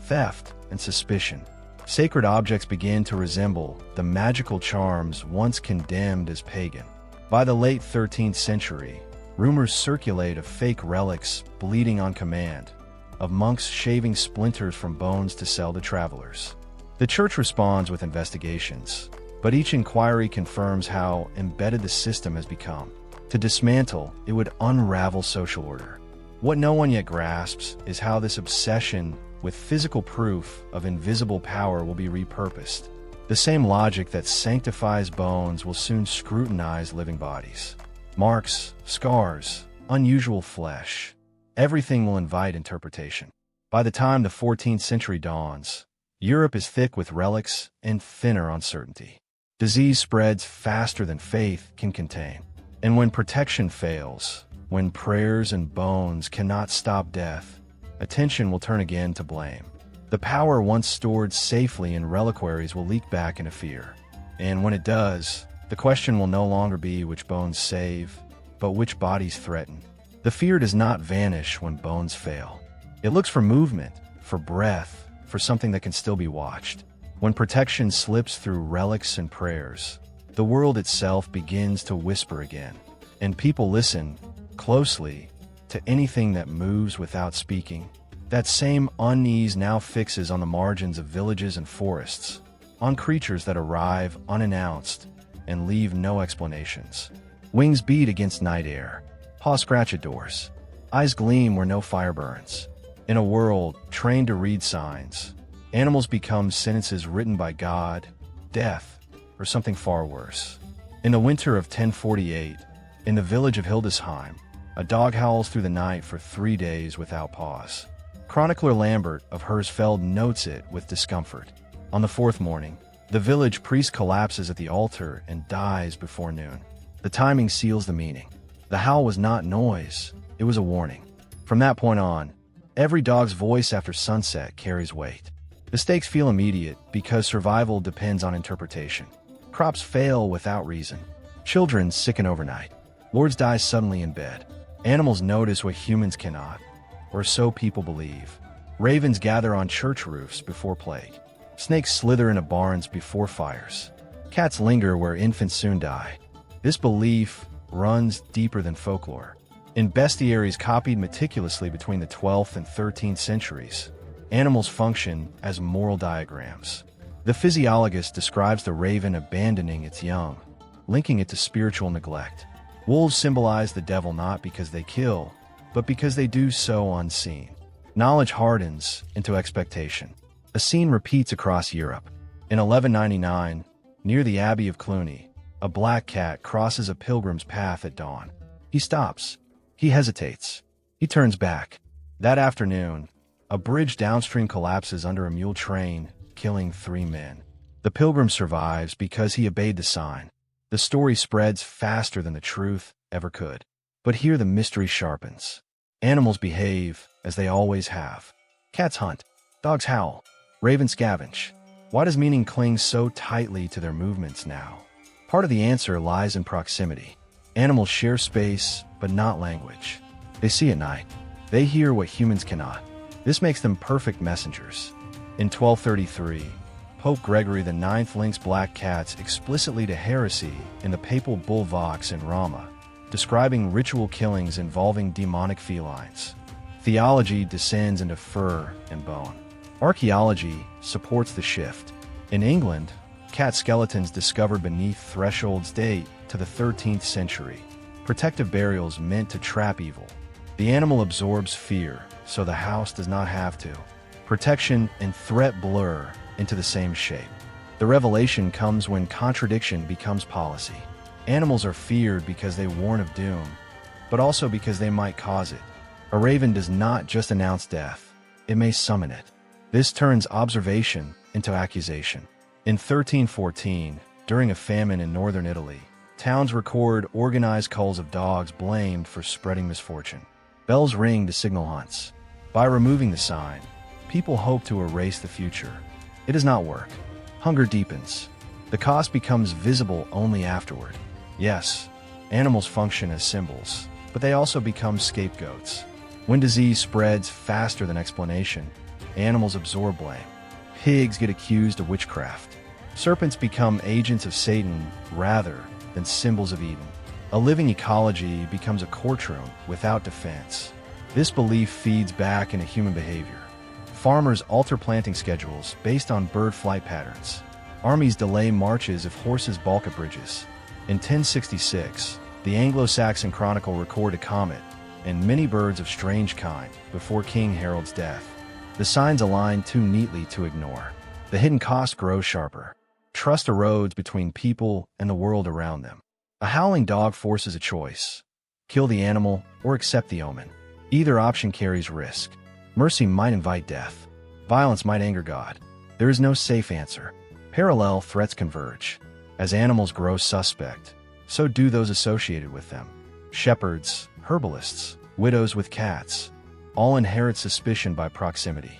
theft, and suspicion. Sacred objects begin to resemble the magical charms once condemned as pagan. By the late 13th century, rumors circulate of fake relics bleeding on command, of monks shaving splinters from bones to sell to travelers. The church responds with investigations, but each inquiry confirms how embedded the system has become. To dismantle, it would unravel social order. What no one yet grasps is how this obsession with physical proof of invisible power will be repurposed. The same logic that sanctifies bones will soon scrutinize living bodies. Marks, scars, unusual flesh. Everything will invite interpretation. By the time the 14th century dawns, Europe is thick with relics and thinner on certainty. Disease spreads faster than faith can contain. And when protection fails, when prayers and bones cannot stop death, attention will turn again to blame. The power once stored safely in reliquaries will leak back into fear. And when it does, the question will no longer be which bones save, but which bodies threaten. The fear does not vanish when bones fail. It looks for movement, for breath, for something that can still be watched. When protection slips through relics and prayers, the world itself begins to whisper again. And people listen closely to anything that moves without speaking. That same unease now fixes on the margins of villages and forests, on creatures that arrive unannounced and leave no explanations. Wings beat against night air, paws scratch at doors, eyes gleam where no fire burns. In a world trained to read signs, animals become sentences written by God, death, or something far worse. In the winter of 1048, in the village of Hildesheim, A dog howls through the night for 3 days without pause. Chronicler Lambert of Hersfeld notes it with discomfort. On the 4th morning, the village priest collapses at the altar and dies before noon. The timing seals the meaning. The howl was not noise, it was a warning. From that point on, every dog's voice after sunset carries weight. The stakes feel immediate because survival depends on interpretation. Crops fail without reason. Children sicken overnight. Lords die suddenly in bed. Animals notice what humans cannot, or so people believe. Ravens gather on church roofs before plague. Snakes slither into barns before fires. Cats linger where infants soon die. This belief runs deeper than folklore. In bestiaries copied meticulously between the 12th and 13th centuries, animals function as moral diagrams. The physiologist describes the raven abandoning its young, linking it to spiritual neglect. Wolves symbolize the devil not because they kill, but because they do so unseen. Knowledge hardens into expectation. A scene repeats across Europe. In 1199, near the Abbey of Cluny, a black cat crosses a pilgrim's path at dawn. He stops. He hesitates. He turns back. That afternoon, a bridge downstream collapses under a mule train, killing 3 men. The pilgrim survives because he obeyed the sign. The story spreads faster than the truth ever could. But here the mystery sharpens. Animals behave as they always have. Cats hunt. Dogs howl. Ravens scavenge. Why does meaning cling so tightly to their movements now? Part of the answer lies in proximity. Animals share space, but not language. They see at night. They hear what humans cannot. This makes them perfect messengers. In 1233, Pope Gregory IX links black cats explicitly to heresy in the papal bull Vox in Rama, describing ritual killings involving demonic felines. Theology descends into fur and bone. Archaeology supports the shift. In England, cat skeletons discovered beneath thresholds date to the 13th century. Protective burials meant to trap evil. The animal absorbs fear, so the house does not have to. Protection and threat blur into the same shape. The revelation comes when contradiction becomes policy. Animals are feared because they warn of doom, but also because they might cause it. A raven does not just announce death, it may summon it. This turns observation into accusation. In 1314, during a famine in northern Italy, towns record organized culls of dogs blamed for spreading misfortune. Bells ring to signal hunts. By removing the sign, people hope to erase the future. It does not work. Hunger deepens. The cost becomes visible only afterward. Yes, animals function as symbols, but they also become scapegoats. When disease spreads faster than explanation, animals absorb blame. Pigs get accused of witchcraft. Serpents become agents of Satan rather than symbols of Eden. A living ecology becomes a courtroom without defense. This belief feeds back into human behavior. Farmers alter planting schedules based on bird flight patterns. Armies delay marches if horses balk at bridges. In 1066, the Anglo-Saxon Chronicle recorded a comet and many birds of strange kind before King Harold's death. The signs align too neatly to ignore. The hidden cost grows sharper. Trust erodes between people and the world around them. A howling dog forces a choice: kill the animal or accept the omen. Either option carries risk. Mercy might invite death. Violence might anger God. There is no safe answer. Parallel threats converge. As animals grow suspect, so do those associated with them. Shepherds, herbalists, widows with cats, all inherit suspicion by proximity.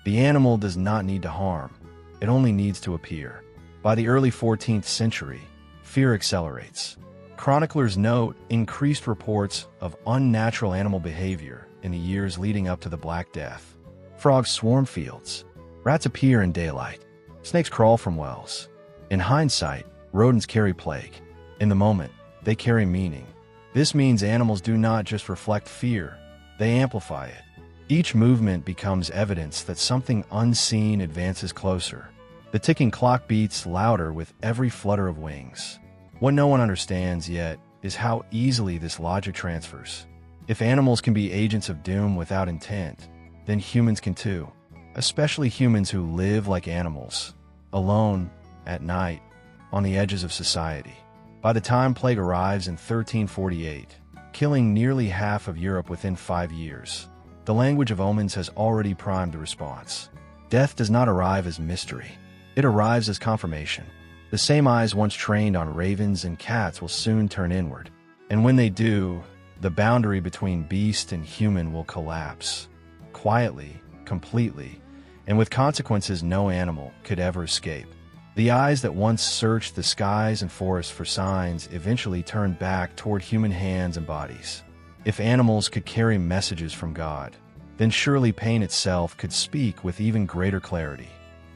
The animal does not need to harm. It only needs to appear. By the early 14th century, fear accelerates. Chroniclers note increased reports of unnatural animal behavior in the years leading up to the Black Death. Frogs swarm fields. Rats appear in daylight. Snakes crawl from wells. In hindsight, rodents carry plague. In the moment, they carry meaning. This means animals do not just reflect fear, they amplify it. Each movement becomes evidence that something unseen advances closer. The ticking clock beats louder with every flutter of wings. What no one understands yet is how easily this logic transfers. If animals can be agents of doom without intent, then humans can too. Especially humans who live like animals, alone, at night, on the edges of society. By the time plague arrives in 1348, killing nearly half of Europe within 5 years. The language of omens has already primed the response. Death does not arrive as mystery. It arrives as confirmation. The same eyes once trained on ravens and cats will soon turn inward. And when they do, the boundary between beast and human will collapse. Quietly, completely, and with consequences no animal could ever escape. The eyes that once searched the skies and forests for signs eventually turned back toward human hands and bodies. If animals could carry messages from God, then surely pain itself could speak with even greater clarity.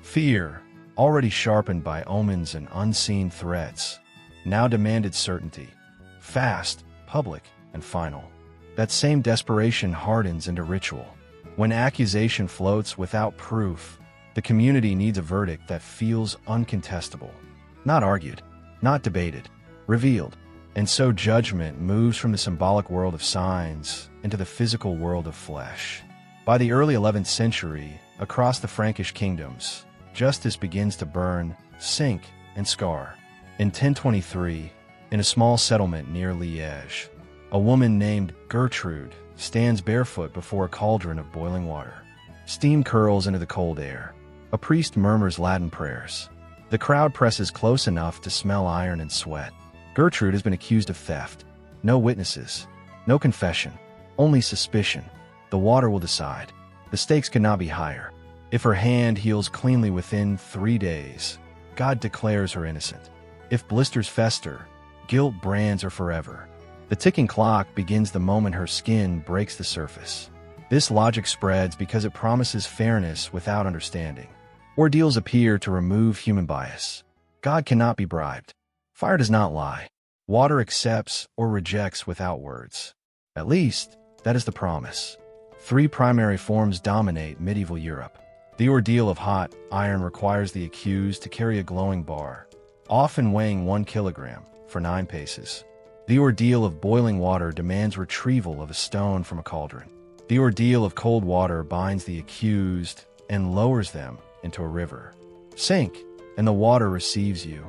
Fear, already sharpened by omens and unseen threats, now demanded certainty. Fast, public, and final. That same desperation hardens into ritual. When accusation floats without proof, the community needs a verdict that feels uncontestable. Not argued, not debated, revealed. And so judgment moves from the symbolic world of signs into the physical world of flesh. By the early 11th century, across the Frankish kingdoms, justice begins to burn, sink, and scar. In 1023, in a small settlement near Liège, a woman named Gertrude stands barefoot before a cauldron of boiling water. Steam curls into the cold air. A priest murmurs Latin prayers. The crowd presses close enough to smell iron and sweat. Gertrude has been accused of theft. No witnesses, no confession, only suspicion. The water will decide. The stakes cannot be higher. If her hand heals cleanly within 3 days, God declares her innocent. If blisters fester, guilt brands her forever. The ticking clock begins the moment her skin breaks the surface. This logic spreads because it promises fairness without understanding. Ordeals appear to remove human bias. God cannot be bribed. Fire does not lie. Water accepts or rejects without words. At least, that is the promise. 3 primary forms dominate medieval Europe. The ordeal of hot iron requires the accused to carry a glowing bar, often weighing 1 kilogram, for 9 paces. The ordeal of boiling water demands retrieval of a stone from a cauldron. The ordeal of cold water binds the accused and lowers them into a river. Sink, and the water receives you.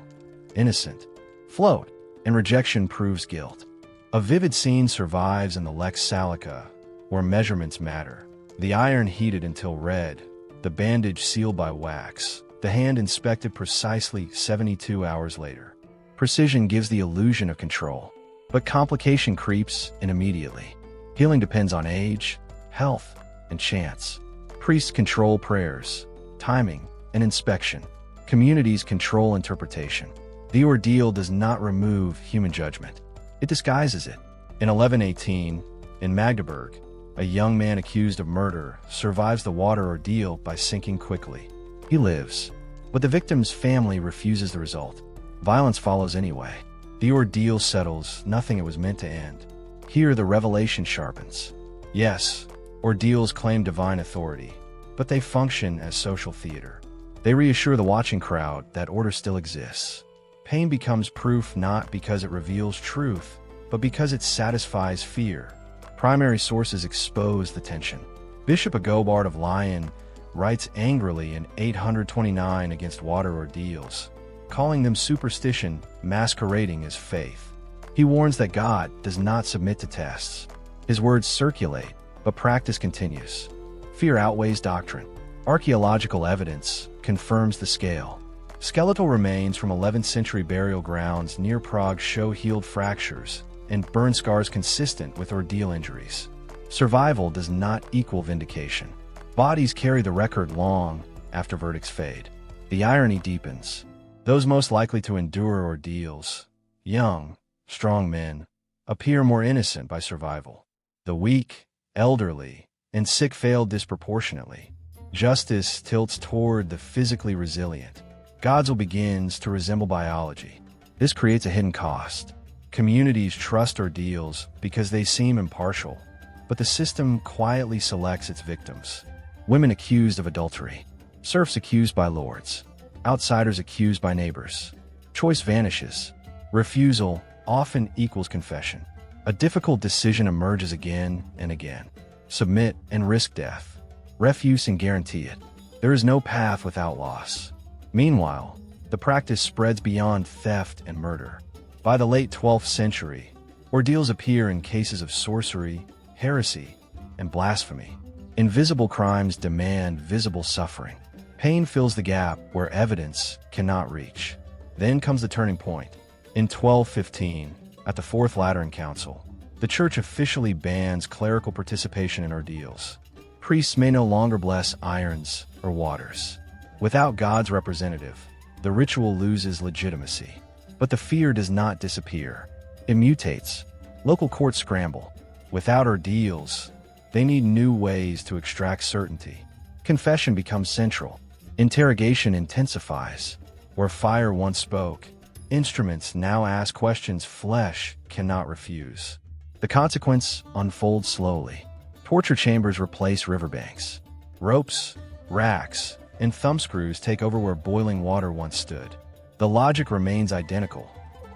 Innocent. Float, and rejection proves guilt. A vivid scene survives in the Lex Salica, where measurements matter. The iron heated until red, the bandage sealed by wax, the hand inspected precisely 72 hours later. Precision gives the illusion of control, but complication creeps in immediately. Healing depends on age, health, and chance. Priests control prayers, timing, and inspection. Communities control interpretation. The ordeal does not remove human judgment. It disguises it. In 1118, in Magdeburg, a young man accused of murder survives the water ordeal by sinking quickly. He lives, but the victim's family refuses the result. Violence follows anyway. The ordeal settles nothing it was meant to end. Here the revelation sharpens. Yes, ordeals claim divine authority, but they function as social theater. They reassure the watching crowd that order still exists. Pain becomes proof not because it reveals truth, but because it satisfies fear. Primary sources expose the tension. Bishop Agobard of Lyon writes angrily in 829 against water ordeals, calling them superstition masquerading as faith. He warns that God does not submit to tests. His words circulate, but practice continues. Fear outweighs doctrine. Archaeological evidence confirms the scale. Skeletal remains from 11th century burial grounds near Prague show healed fractures and burn scars consistent with ordeal injuries. Survival does not equal vindication. Bodies carry the record long after verdicts fade. The irony deepens. Those most likely to endure ordeals, young, strong men, appear more innocent by survival. The weak, elderly, and sick fail disproportionately. Justice tilts toward the physically resilient. God's will begins to resemble biology. This creates a hidden cost. Communities trust ordeals because they seem impartial, but the system quietly selects its victims. Women accused of adultery, serfs accused by lords, outsiders accused by neighbors. Choice vanishes. Refusal often equals confession. A difficult decision emerges again and again. Submit and risk death. Refuse and guarantee it. There is no path without loss. Meanwhile, the practice spreads beyond theft and murder. By the late 12th century, Ordeals appear in cases of sorcery, heresy, and blasphemy. Invisible crimes demand visible suffering. Pain fills the gap where evidence cannot reach. Then comes the turning point. In 1215, at the Fourth Lateran Council, the Church officially bans clerical participation in ordeals. Priests may no longer bless irons or waters. Without God's representative, the ritual loses legitimacy. But the fear does not disappear. It mutates. Local courts scramble. Without ordeals, they need new ways to extract certainty. Confession becomes central. Interrogation intensifies. Where fire once spoke, instruments now ask questions flesh cannot refuse. The consequence unfolds slowly. Torture chambers replace riverbanks. Ropes, racks, and thumbscrews take over where boiling water once stood. The logic remains identical.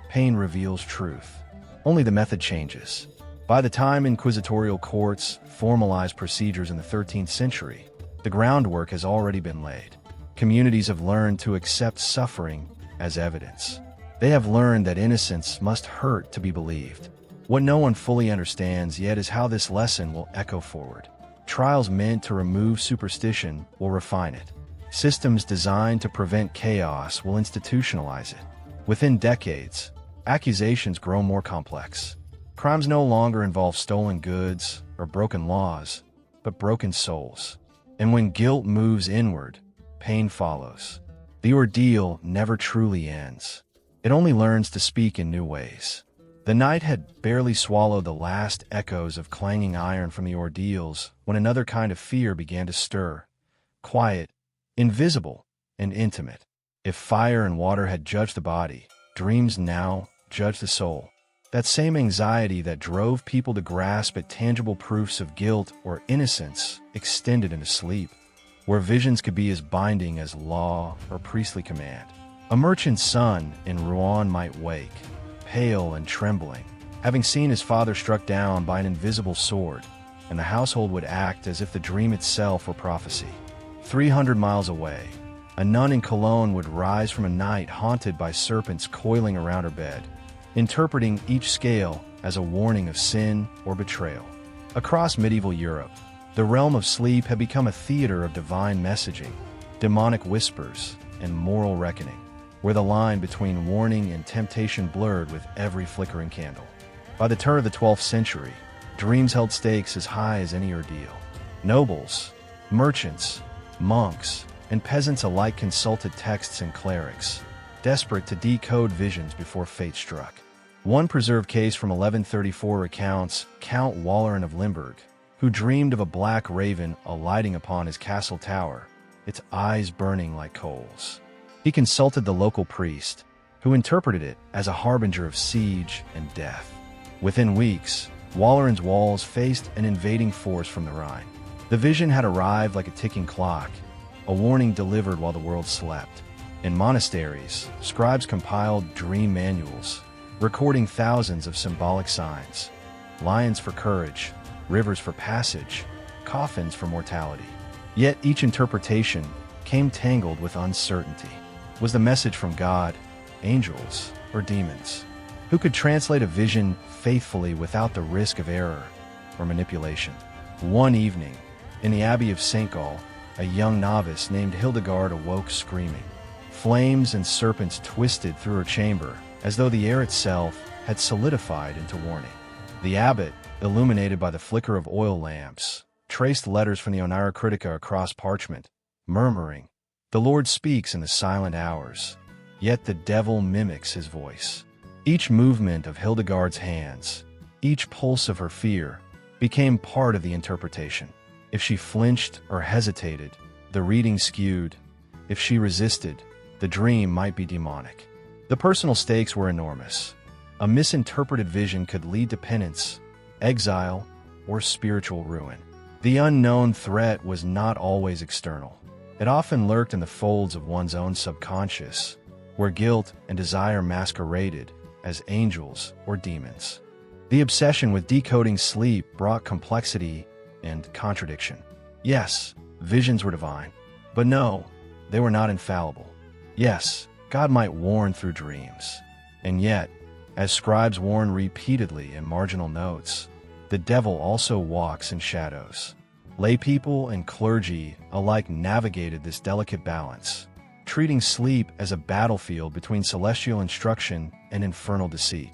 Pain reveals truth. Only the method changes. By the time inquisitorial courts formalized procedures in the 13th century, the groundwork has already been laid. Communities have learned to accept suffering as evidence. They have learned that innocence must hurt to be believed. What no one fully understands yet is how this lesson will echo forward. Trials meant to remove superstition will refine it. Systems designed to prevent chaos will institutionalize it. Within decades, accusations grow more complex. Crimes no longer involve stolen goods or broken laws, but broken souls. And when guilt moves inward, pain follows. The ordeal never truly ends. It only learns to speak in new ways. The night had barely swallowed the last echoes of clanging iron from the ordeals when another kind of fear began to stir. Quiet, invisible, and intimate. If fire and water had judged the body, dreams now judge the soul. That same anxiety that drove people to grasp at tangible proofs of guilt or innocence extended into sleep, where visions could be as binding as law or priestly command. A merchant's son in Rouen might wake, pale and trembling, having seen his father struck down by an invisible sword, and the household would act as if the dream itself were prophecy. 300 miles away, a nun in Cologne would rise from a night haunted by serpents coiling around her bed, interpreting each scale as a warning of sin or betrayal. Across medieval Europe, the realm of sleep had become a theater of divine messaging, demonic whispers, and moral reckoning, where the line between warning and temptation blurred with every flickering candle. By the turn of the 12th century, dreams held stakes as high as any ordeal. Nobles, merchants, monks, and peasants alike consulted texts and clerics, desperate to decode visions before fate struck. One preserved case from 1134 recounts Count Waleran of Limburg, who dreamed of a black raven alighting upon his castle tower, its eyes burning like coals. He consulted the local priest, who interpreted it as a harbinger of siege and death. Within weeks, Waleran's walls faced an invading force from the Rhine. The vision had arrived like a ticking clock, a warning delivered while the world slept. In monasteries, scribes compiled dream manuals, recording thousands of symbolic signs: lions for courage, rivers for passage, coffins for mortality. Yet each interpretation came tangled with uncertainty. Was the message from God, angels, or demons? Who could translate a vision faithfully without the risk of error or manipulation? One evening, in the Abbey of St. Gall, a young novice named Hildegard awoke screaming. Flames and serpents twisted through her chamber, as though the air itself had solidified into warning. The abbot, illuminated by the flicker of oil lamps, traced letters from the Onira Critica across parchment, murmuring, "The Lord speaks in the silent hours, yet the devil mimics his voice." Each movement of Hildegard's hands, each pulse of her fear, became part of the interpretation. If she flinched or hesitated, the reading skewed. If she resisted, the dream might be demonic. The personal stakes were enormous. A misinterpreted vision could lead to penance, exile, or spiritual ruin. The unknown threat was not always external. It often lurked in the folds of one's own subconscious, where guilt and desire masqueraded as angels or demons. The obsession with decoding sleep brought complexity and contradiction. Yes, visions were divine, but no, they were not infallible. Yes, God might warn through dreams, and yet, As scribes warn repeatedly in marginal notes, the devil also walks in shadows. Laypeople and clergy alike navigated this delicate balance, treating sleep as a battlefield between celestial instruction and infernal deceit.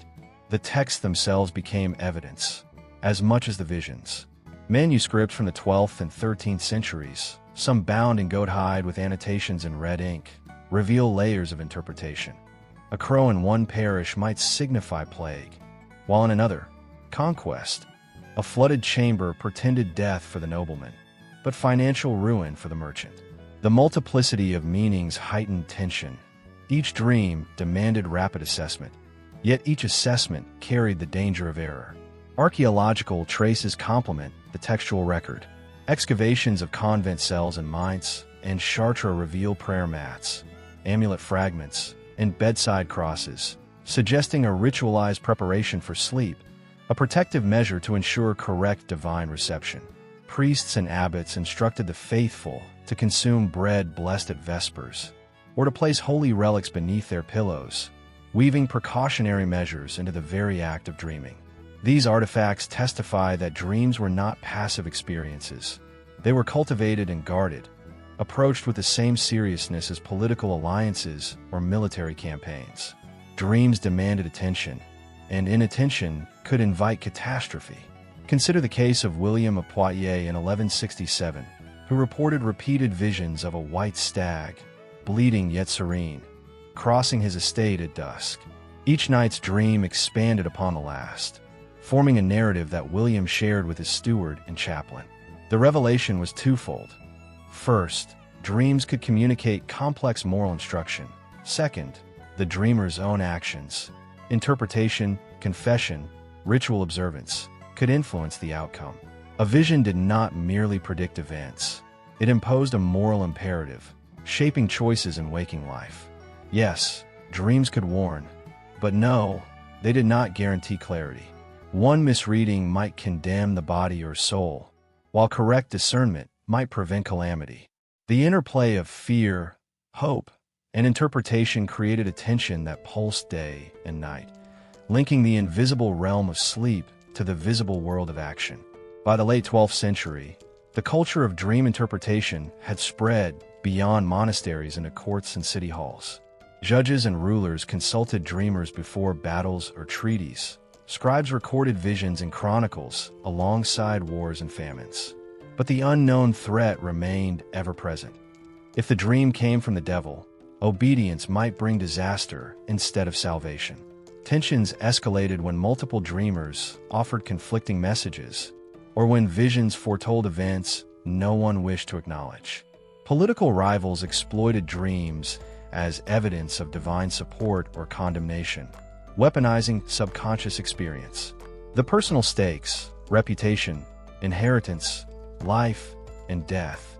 The texts themselves became evidence, as much as the visions. Manuscripts from the 12th and 13th centuries, some bound in goat hide with annotations in red ink, reveal layers of interpretation. A crow in one parish might signify plague, while in another, conquest. A flooded chamber portended death for the nobleman, but financial ruin for the merchant. The multiplicity of meanings heightened tension. Each dream demanded rapid assessment, yet each assessment carried the danger of error. Archaeological traces complement the textual record. Excavations of convent cells in Mainz and Chartres reveal prayer mats, amulet fragments, and bedside crosses, suggesting a ritualized preparation for sleep, a protective measure to ensure correct divine reception. Priests and abbots instructed the faithful to consume bread blessed at Vespers, or to place holy relics beneath their pillows, weaving precautionary measures into the very act of dreaming. These artifacts testify that dreams were not passive experiences. They were cultivated and guarded, approached with the same seriousness as political alliances or military campaigns. Dreams demanded attention, and inattention could invite catastrophe. Consider the case of William of Poitiers in 1167, who reported repeated visions of a white stag, bleeding yet serene, crossing his estate at dusk. Each night's dream expanded upon the last, forming a narrative that William shared with his steward and chaplain. The revelation was twofold. First, dreams could communicate complex moral instruction. Second, the dreamer's own actions, interpretation, confession, ritual observance, could influence the outcome. A vision did not merely predict events. It imposed a moral imperative, shaping choices in waking life. Yes, dreams could warn, but no, they did not guarantee clarity. One misreading might condemn the body or soul, while correct discernment might prevent calamity. The interplay of fear, hope, and interpretation created a tension that pulsed day and night, linking the invisible realm of sleep to the visible world of action. By the late 12th century, the culture of dream interpretation had spread beyond monasteries into courts and city halls. Judges and rulers consulted dreamers before battles or treaties. Scribes recorded visions in chronicles alongside wars and famines. But the unknown threat remained ever present. If the dream came from the devil, obedience might bring disaster instead of salvation. Tensions escalated when multiple dreamers offered conflicting messages, or when visions foretold events no one wished to acknowledge. Political rivals exploited dreams as evidence of divine support or condemnation, weaponizing subconscious experience. The personal stakes, reputation, inheritance, life, and death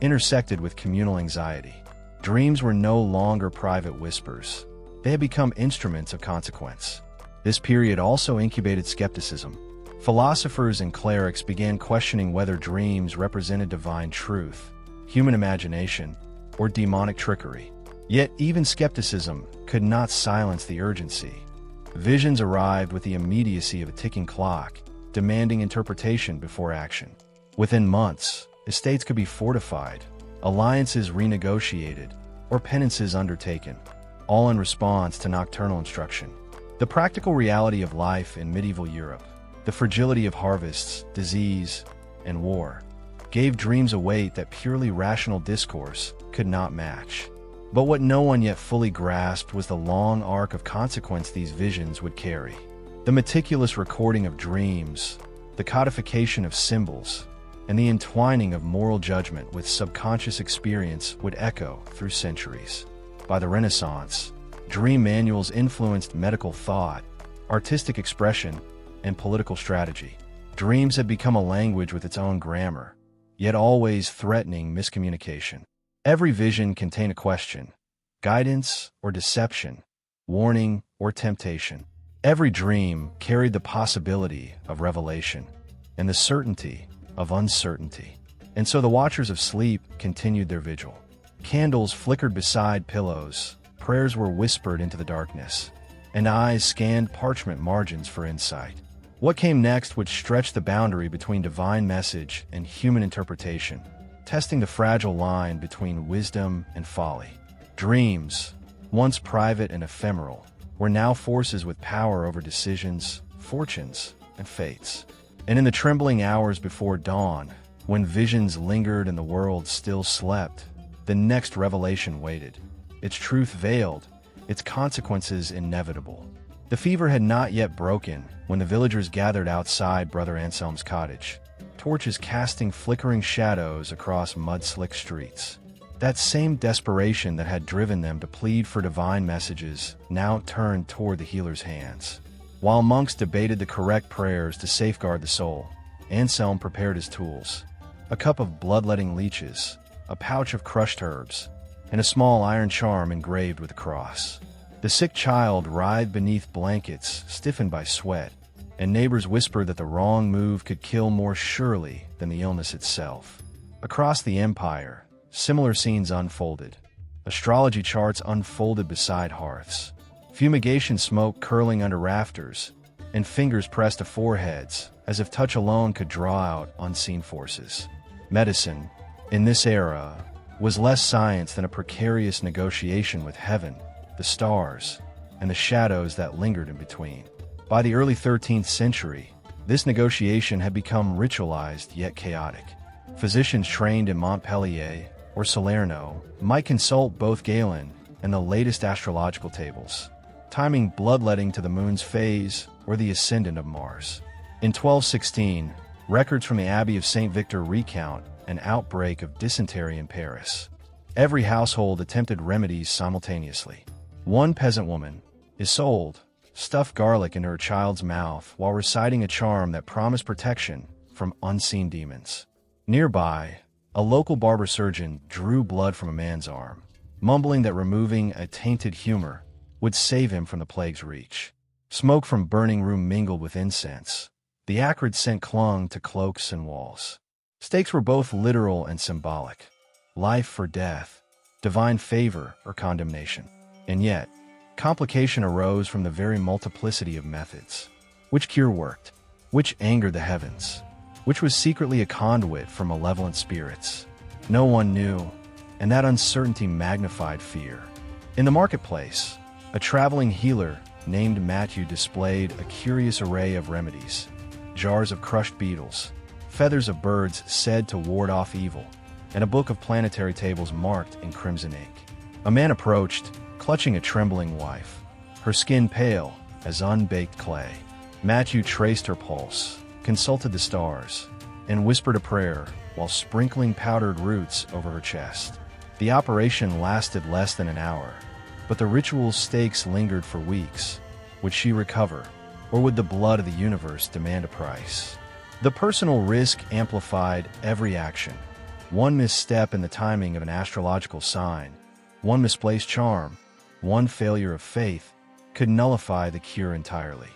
intersected with communal anxiety. Dreams were no longer private whispers. They had become instruments of consequence. This period also incubated skepticism. Philosophers and clerics began questioning whether dreams represented divine truth, human imagination, or demonic trickery. Yet even skepticism could not silence the urgency. Visions arrived with the immediacy of a ticking clock, demanding interpretation before action. Within months, estates could be fortified, alliances renegotiated, or penances undertaken, all in response to nocturnal instruction. The practical reality of life in medieval Europe, the fragility of harvests, disease, and war, gave dreams a weight that purely rational discourse could not match. But what no one yet fully grasped was the long arc of consequence these visions would carry. The meticulous recording of dreams, the codification of symbols, and the entwining of moral judgment with subconscious experience would echo through centuries. By the Renaissance, dream manuals influenced medical thought, artistic expression, and political strategy. Dreams had become a language with its own grammar, yet always threatening miscommunication. Every vision contained a question, guidance or deception, warning or temptation. Every dream carried the possibility of revelation and the certainty of uncertainty. And so the watchers of sleep continued their vigil. Candles flickered beside pillows, prayers were whispered into the darkness, and eyes scanned parchment margins for insight. What came next would stretch the boundary between divine message and human interpretation, testing the fragile line between wisdom and folly. Dreams, once private and ephemeral, were now forces with power over decisions, fortunes, and fates. And in the trembling hours before dawn, when visions lingered and the world still slept, the next revelation waited, its truth veiled, its consequences inevitable. The fever had not yet broken when the villagers gathered outside Brother Anselm's cottage, torches casting flickering shadows across mud-slick streets. That same desperation that had driven them to plead for divine messages now turned toward the healer's hands. While monks debated the correct prayers to safeguard the soul, Anselm prepared his tools: a cup of bloodletting leeches, a pouch of crushed herbs, and a small iron charm engraved with a cross. The sick child writhed beneath blankets stiffened by sweat, and neighbors whispered that the wrong move could kill more surely than the illness itself. Across the empire, similar scenes unfolded. Astrology charts unfolded beside hearths, fumigation smoke curling under rafters, and fingers pressed to foreheads as if touch alone could draw out unseen forces. Medicine, in this era, was less science than a precarious negotiation with heaven, the stars, and the shadows that lingered in between. By the early 13th century, this negotiation had become ritualized yet chaotic. Physicians trained in Montpellier or Salerno might consult both Galen and the latest astrological tables, timing bloodletting to the moon's phase or the ascendant of Mars. In 1216, records from the Abbey of St. Victor recount an outbreak of dysentery in Paris. Every household attempted remedies simultaneously. One peasant woman, Isolde, stuffed garlic into her child's mouth while reciting a charm that promised protection from unseen demons. Nearby, a local barber surgeon drew blood from a man's arm, mumbling that removing a tainted humor would save him from the plague's reach. Smoke from burning room mingled with incense. The acrid scent clung to cloaks and walls. Stakes were both literal and symbolic: life or death, divine favor or condemnation. And yet, complication arose from the very multiplicity of methods. Which cure worked? Which angered the heavens? Which was secretly a conduit for malevolent spirits? No one knew, and that uncertainty magnified fear. In the marketplace, a traveling healer named Matthew displayed a curious array of remedies: jars of crushed beetles, feathers of birds said to ward off evil, and a book of planetary tables marked in crimson ink. A man approached, clutching a trembling wife, her skin pale as unbaked clay. Matthew traced her pulse, consulted the stars, and whispered a prayer while sprinkling powdered roots over her chest. The operation lasted less than an hour, but the ritual's stakes lingered for weeks. Would she recover, or would the blood of the universe demand a price? The personal risk amplified every action. One misstep in the timing of an astrological sign, one misplaced charm, one failure of faith could nullify the cure entirely.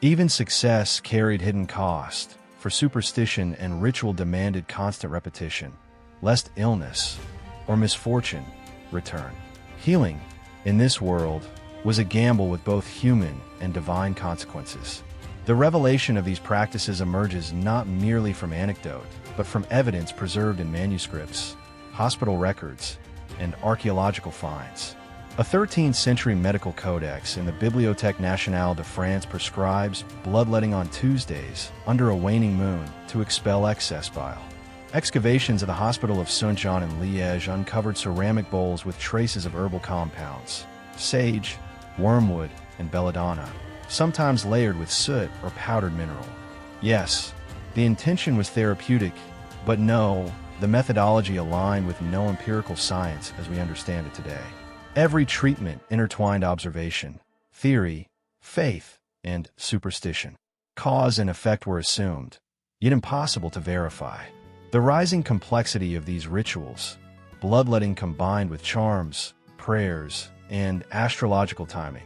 Even success carried hidden cost, for superstition and ritual demanded constant repetition, lest illness or misfortune return. Healing, in this world, was a gamble with both human and divine consequences. The revelation of these practices emerges not merely from anecdote, but from evidence preserved in manuscripts, hospital records, and archaeological finds. A 13th-century medical codex in the Bibliothèque Nationale de France prescribes bloodletting on Tuesdays under a waning moon to expel excess bile. Excavations of the Hospital of Saint-Jean in Liège uncovered ceramic bowls with traces of herbal compounds: sage, wormwood, and belladonna, sometimes layered with soot or powdered mineral. Yes, the intention was therapeutic, but no, the methodology aligned with no empirical science as we understand it today. Every treatment intertwined observation, theory, faith, and superstition. Cause and effect were assumed, yet impossible to verify. The rising complexity of these rituals, bloodletting combined with charms, prayers, and astrological timing,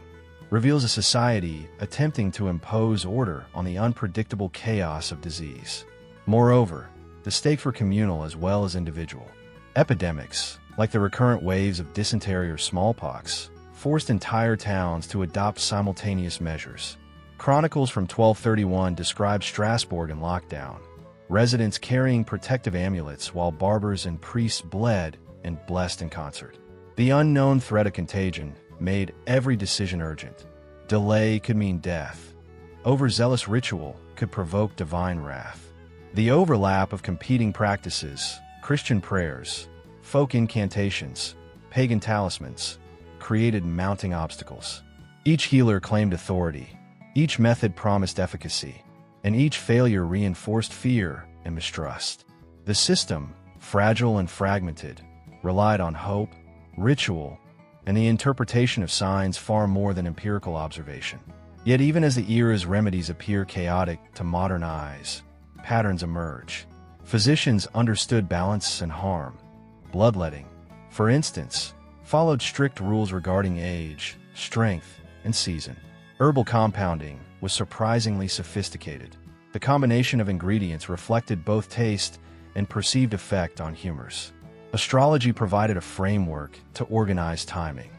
reveals a society attempting to impose order on the unpredictable chaos of disease. Moreover, the stakes were communal as well as individual. Epidemics, like the recurrent waves of dysentery or smallpox, forced entire towns to adopt simultaneous measures. Chronicles from 1231 describe Strasbourg in lockdown, residents carrying protective amulets while barbers and priests bled and blessed in concert. The unknown threat of contagion made every decision urgent. Delay could mean death. Overzealous ritual could provoke divine wrath. The overlap of competing practices, Christian prayers, folk incantations, pagan talismans, created mounting obstacles. Each healer claimed authority, each method promised efficacy, and each failure reinforced fear and mistrust. The system, fragile and fragmented, relied on hope, ritual, and the interpretation of signs far more than empirical observation. Yet even as the era's remedies appear chaotic to modern eyes, patterns emerge. Physicians understood balance and harm. Bloodletting, for instance, followed strict rules regarding age, strength, and season. Herbal compounding was surprisingly sophisticated. The combination of ingredients reflected both taste and perceived effect on humors. Astrology provided a framework to organize timing,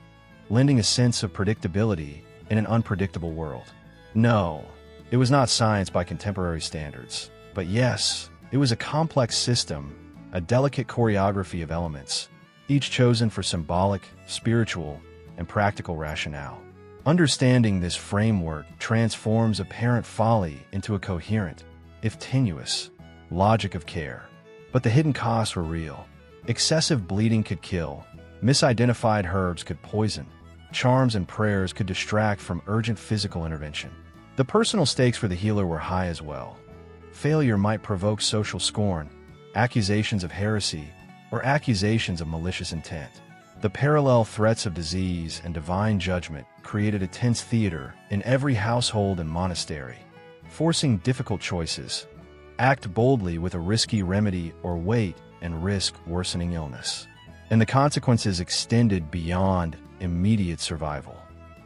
lending a sense of predictability in an unpredictable world. No, it was not science by contemporary standards, but yes, it was a complex system, a delicate choreography of elements, each chosen for symbolic, spiritual, and practical rationale. Understanding this framework transforms apparent folly into a coherent, if tenuous, logic of care. But the hidden costs were real. Excessive bleeding could kill, misidentified herbs could poison, charms and prayers could distract from urgent physical intervention. The personal stakes for the healer were high as well. Failure might provoke social scorn, accusations of heresy, or accusations of malicious intent. The parallel threats of disease and divine judgment created a tense theater in every household and monastery, forcing difficult choices. Act boldly with a risky remedy or wait and risk worsening illness. And the consequences extended beyond immediate survival.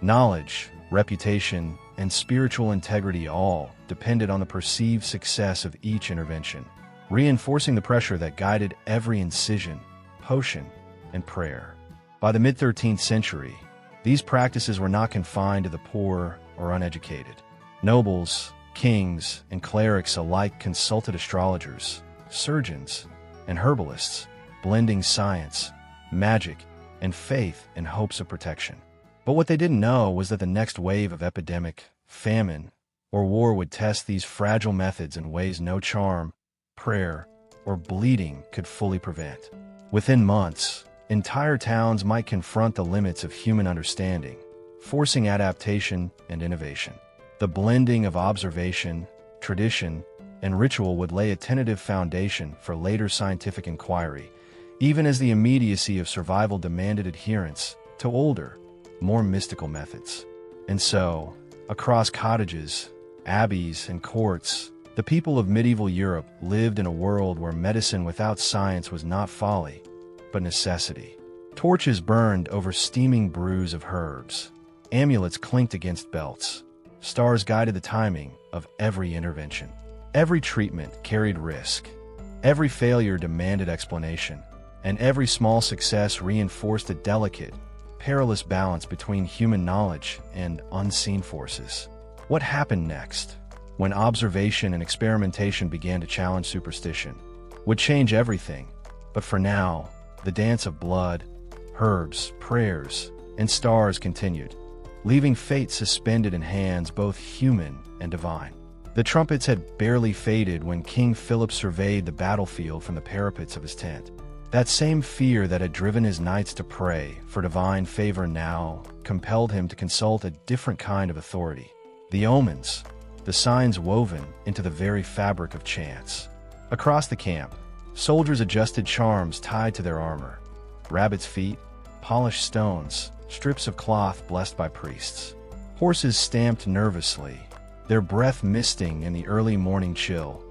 Knowledge, reputation, and spiritual integrity all depended on the perceived success of each intervention, reinforcing the pressure that guided every incision, potion, and prayer. By the mid-13th century, these practices were not confined to the poor or uneducated. Nobles, kings, and clerics alike consulted astrologers, surgeons, and herbalists, blending science, magic, and faith in hopes of protection. But what they didn't know was that the next wave of epidemic, famine, or war would test these fragile methods in ways no charm, prayer, or bleeding could fully prevent. Within months, entire towns might confront the limits of human understanding, forcing adaptation and innovation. The blending of observation, tradition, and ritual would lay a tentative foundation for later scientific inquiry, even as the immediacy of survival demanded adherence to older, more mystical methods. And so, across cottages, abbeys, and courts, the people of medieval Europe lived in a world where medicine without science was not folly, but necessity. Torches burned over steaming brews of herbs. Amulets clinked against belts. Stars guided the timing of every intervention. Every treatment carried risk. Every failure demanded explanation. And every small success reinforced a delicate, perilous balance between human knowledge and unseen forces. What happened next, when observation and experimentation began to challenge superstition, would change everything. But for now, the dance of blood, herbs, prayers, and stars continued, leaving fate suspended in hands both human and divine. The trumpets had barely faded when King Philip surveyed the battlefield from the parapets of his tent. That same fear that had driven his knights to pray for divine favor now compelled him to consult a different kind of authority. The omens, the signs woven into the very fabric of chance. Across the camp, soldiers adjusted charms tied to their armor. Rabbits' feet, polished stones, strips of cloth blessed by priests. Horses stamped nervously, their breath misting in the early morning chill,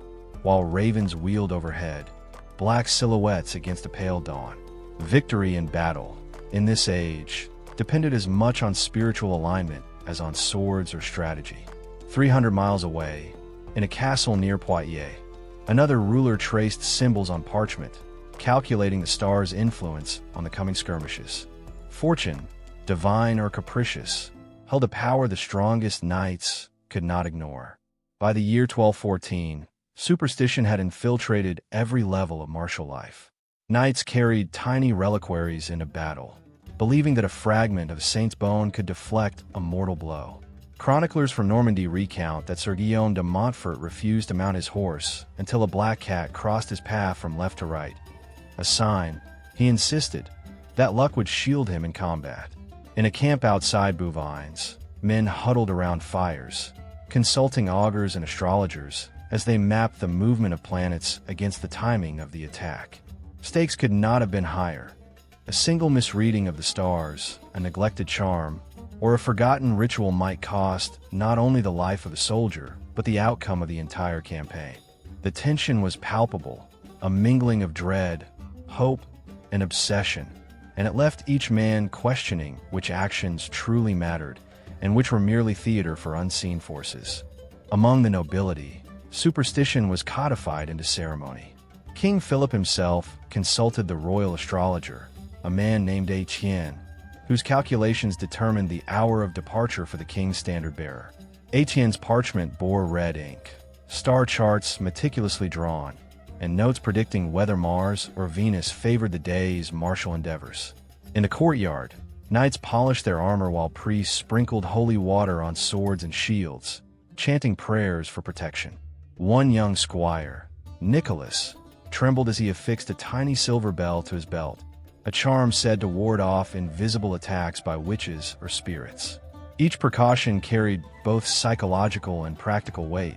while ravens wheeled overhead, black silhouettes against a pale dawn. Victory in battle, in this age, depended as much on spiritual alignment as on swords or strategy. 300 miles away, in a castle near Poitiers, another ruler traced symbols on parchment, calculating the stars' influence on the coming skirmishes. Fortune, divine or capricious, held a power the strongest knights could not ignore. By the year 1214, superstition had infiltrated every level of martial life. Knights carried tiny reliquaries into battle, believing that a fragment of a saint's bone could deflect a mortal blow. Chroniclers from Normandy recount that Sir Guillaume de Montfort refused to mount his horse until a black cat crossed his path from left to right, a sign, he insisted, that luck would shield him in combat. In a camp outside Bouvines, men huddled around fires, consulting augurs and astrologers as they mapped the movement of planets against the timing of the attack. Stakes could not have been higher. A single misreading of the stars, a neglected charm, or a forgotten ritual might cost not only the life of a soldier, but the outcome of the entire campaign. The tension was palpable, a mingling of dread, hope, and obsession, and it left each man questioning which actions truly mattered and which were merely theater for unseen forces. Among the nobility, superstition was codified into ceremony. King Philip himself consulted the royal astrologer, a man named Etienne, whose calculations determined the hour of departure for the king's standard-bearer. Etienne's parchment bore red ink, star charts meticulously drawn, and notes predicting whether Mars or Venus favored the day's martial endeavors. In the courtyard, knights polished their armor while priests sprinkled holy water on swords and shields, chanting prayers for protection. One young squire, Nicholas, trembled as he affixed a tiny silver bell to his belt, a charm said to ward off invisible attacks by witches or spirits. Each precaution carried both psychological and practical weight,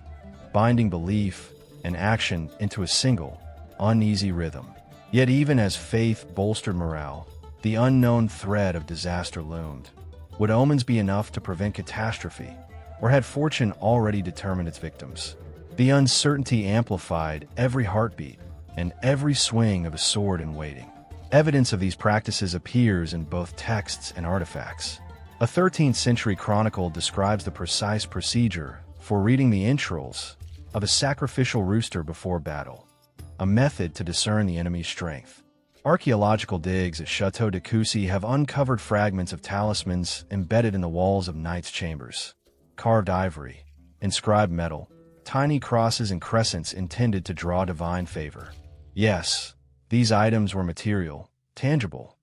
binding belief and action into a single, uneasy rhythm. Yet even as faith bolstered morale, the unknown threat of disaster loomed. Would omens be enough to prevent catastrophe, or had fortune already determined its victims? The uncertainty amplified every heartbeat and every swing of a sword in waiting. Evidence of these practices appears in both texts and artifacts. A 13th century chronicle describes the precise procedure for reading the entrails of a sacrificial rooster before battle, a method to discern the enemy's strength. Archaeological digs at Château de Coucy have uncovered fragments of talismans embedded in the walls of knights' chambers. Carved ivory, inscribed metal, tiny crosses and crescents intended to draw divine favor. Yes, these items were material, tangible.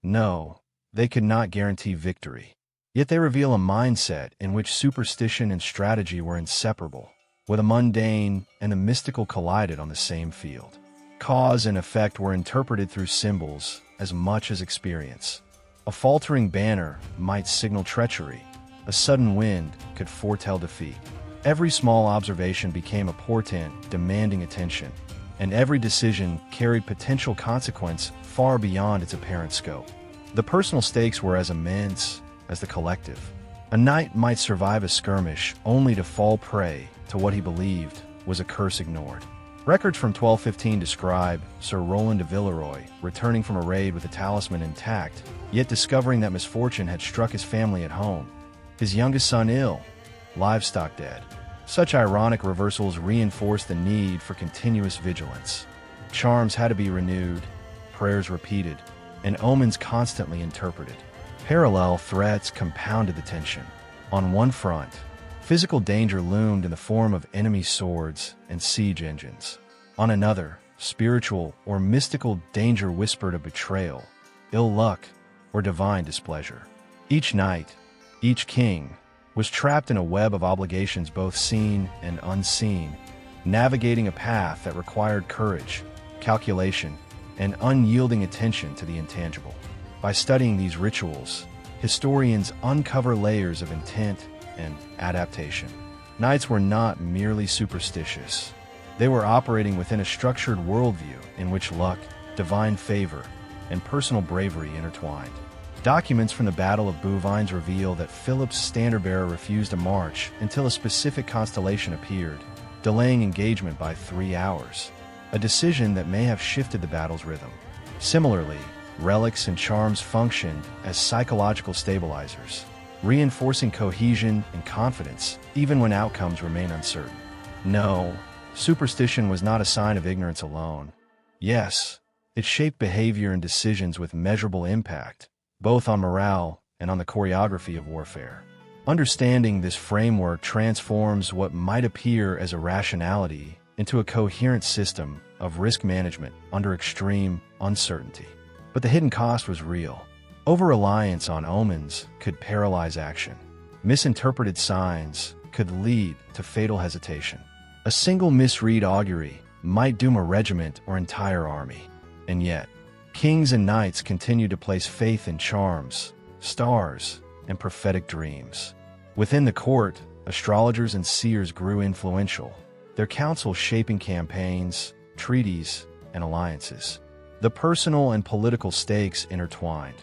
No, they could not guarantee victory. Yet they reveal a mindset in which superstition and strategy were inseparable, where the mundane and the mystical collided on the same field. Cause and effect were interpreted through symbols as much as experience. A faltering banner might signal treachery. A sudden wind could foretell defeat. Every small observation became a portent demanding attention, and every decision carried potential consequence far beyond its apparent scope. The personal stakes were as immense as the collective. A knight might survive a skirmish only to fall prey to what he believed was a curse ignored. Records from 1215 describe Sir Roland de Villeroy returning from a raid with a talisman intact, yet discovering that misfortune had struck his family at home. His youngest son ill, livestock dead. Such ironic reversals reinforced the need for continuous vigilance. Charms had to be renewed, prayers repeated, and omens constantly interpreted. Parallel threats compounded the tension. On one front, physical danger loomed in the form of enemy swords and siege engines. On another, spiritual or mystical danger whispered of betrayal, ill luck, or divine displeasure. Each knight, each king, was trapped in a web of obligations both seen and unseen, navigating a path that required courage, calculation, and unyielding attention to the intangible. By studying these rituals, historians uncover layers of intent and adaptation. Knights were not merely superstitious. They were operating within a structured worldview in which luck, divine favor, and personal bravery intertwined. Documents from the Battle of Bouvines reveal that Philip's standard-bearer refused to march until a specific constellation appeared, delaying engagement by 3 hours, a decision that may have shifted the battle's rhythm. Similarly, relics and charms functioned as psychological stabilizers, reinforcing cohesion and confidence even when outcomes remain uncertain. No, superstition was not a sign of ignorance alone. Yes, it shaped behavior and decisions with measurable impact, both on morale and on the choreography of warfare. Understanding this framework transforms what might appear as irrationality into a coherent system of risk management under extreme uncertainty. But the hidden cost was real. Over-reliance on omens could paralyze action. Misinterpreted signs could lead to fatal hesitation. A single misread augury might doom a regiment or entire army. And yet, kings and knights continued to place faith in charms, stars, and prophetic dreams. Within the court, astrologers and seers grew influential, their counsel shaping campaigns, treaties, and alliances. The personal and political stakes intertwined.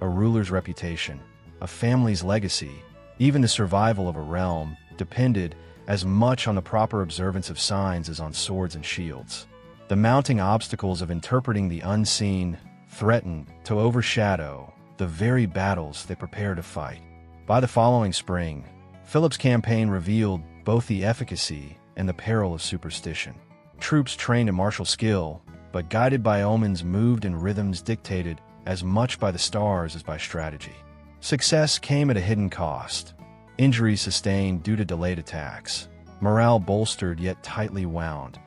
A ruler's reputation, a family's legacy, even the survival of a realm depended as much on the proper observance of signs as on swords and shields. The mounting obstacles of interpreting the unseen threatened to overshadow the very battles they prepared to fight. By the following spring, Philip's campaign revealed both the efficacy and the peril of superstition. Troops trained in martial skill, but guided by omens, moved in rhythms dictated as much by the stars as by strategy. Success came at a hidden cost. Injuries sustained due to delayed attacks. Morale bolstered yet tightly wound.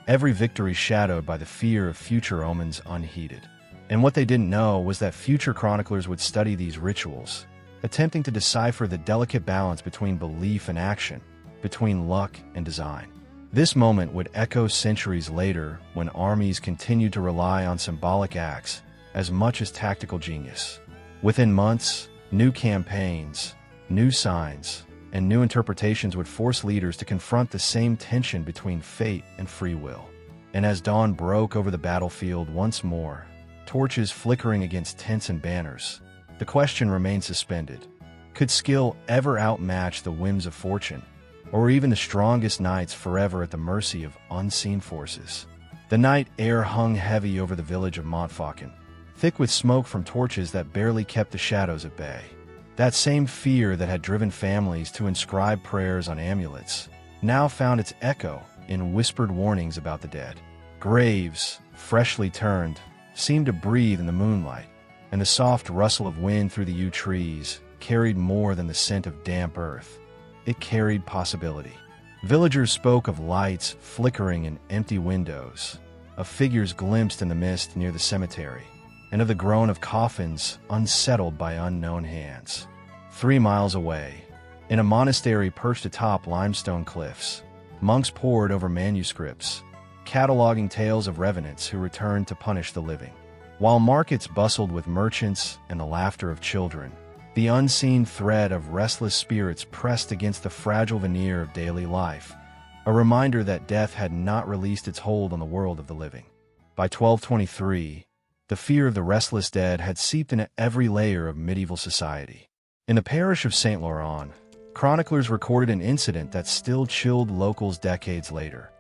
Every victory shadowed by the fear of future omens unheeded. And what they didn't know was that future chroniclers would study these rituals, attempting to decipher the delicate balance between belief and action, between luck and design. This moment would echo centuries later when armies continued to rely on symbolic acts as much as tactical genius. Within months, new campaigns, new signs, and new interpretations would force leaders to confront the same tension between fate and free will. And as dawn broke over the battlefield once more, torches flickering against tents and banners, the question remained suspended. Could skill ever outmatch the whims of fortune, or even the strongest knights forever at the mercy of unseen forces? The night air hung heavy over the village of Montfaucon, thick with smoke from torches that barely kept the shadows at bay. That same fear that had driven families to inscribe prayers on amulets now found its echo in whispered warnings about the dead. Graves, freshly turned, seemed to breathe in the moonlight, and the soft rustle of wind through the yew trees carried more than the scent of damp earth. It carried possibility. Villagers spoke of lights flickering in empty windows, of figures glimpsed in the mist near the cemetery, and of the groan of coffins unsettled by unknown hands. 3 miles away, in a monastery perched atop limestone cliffs, monks pored over manuscripts, cataloging tales of revenants who returned to punish the living. While markets bustled with merchants and the laughter of children, the unseen thread of restless spirits pressed against the fragile veneer of daily life, a reminder that death had not released its hold on the world of the living. By 1223, the fear of the restless dead had seeped into every layer of medieval society. In the parish of Saint Laurent, chroniclers recorded an incident that still chilled locals decades later.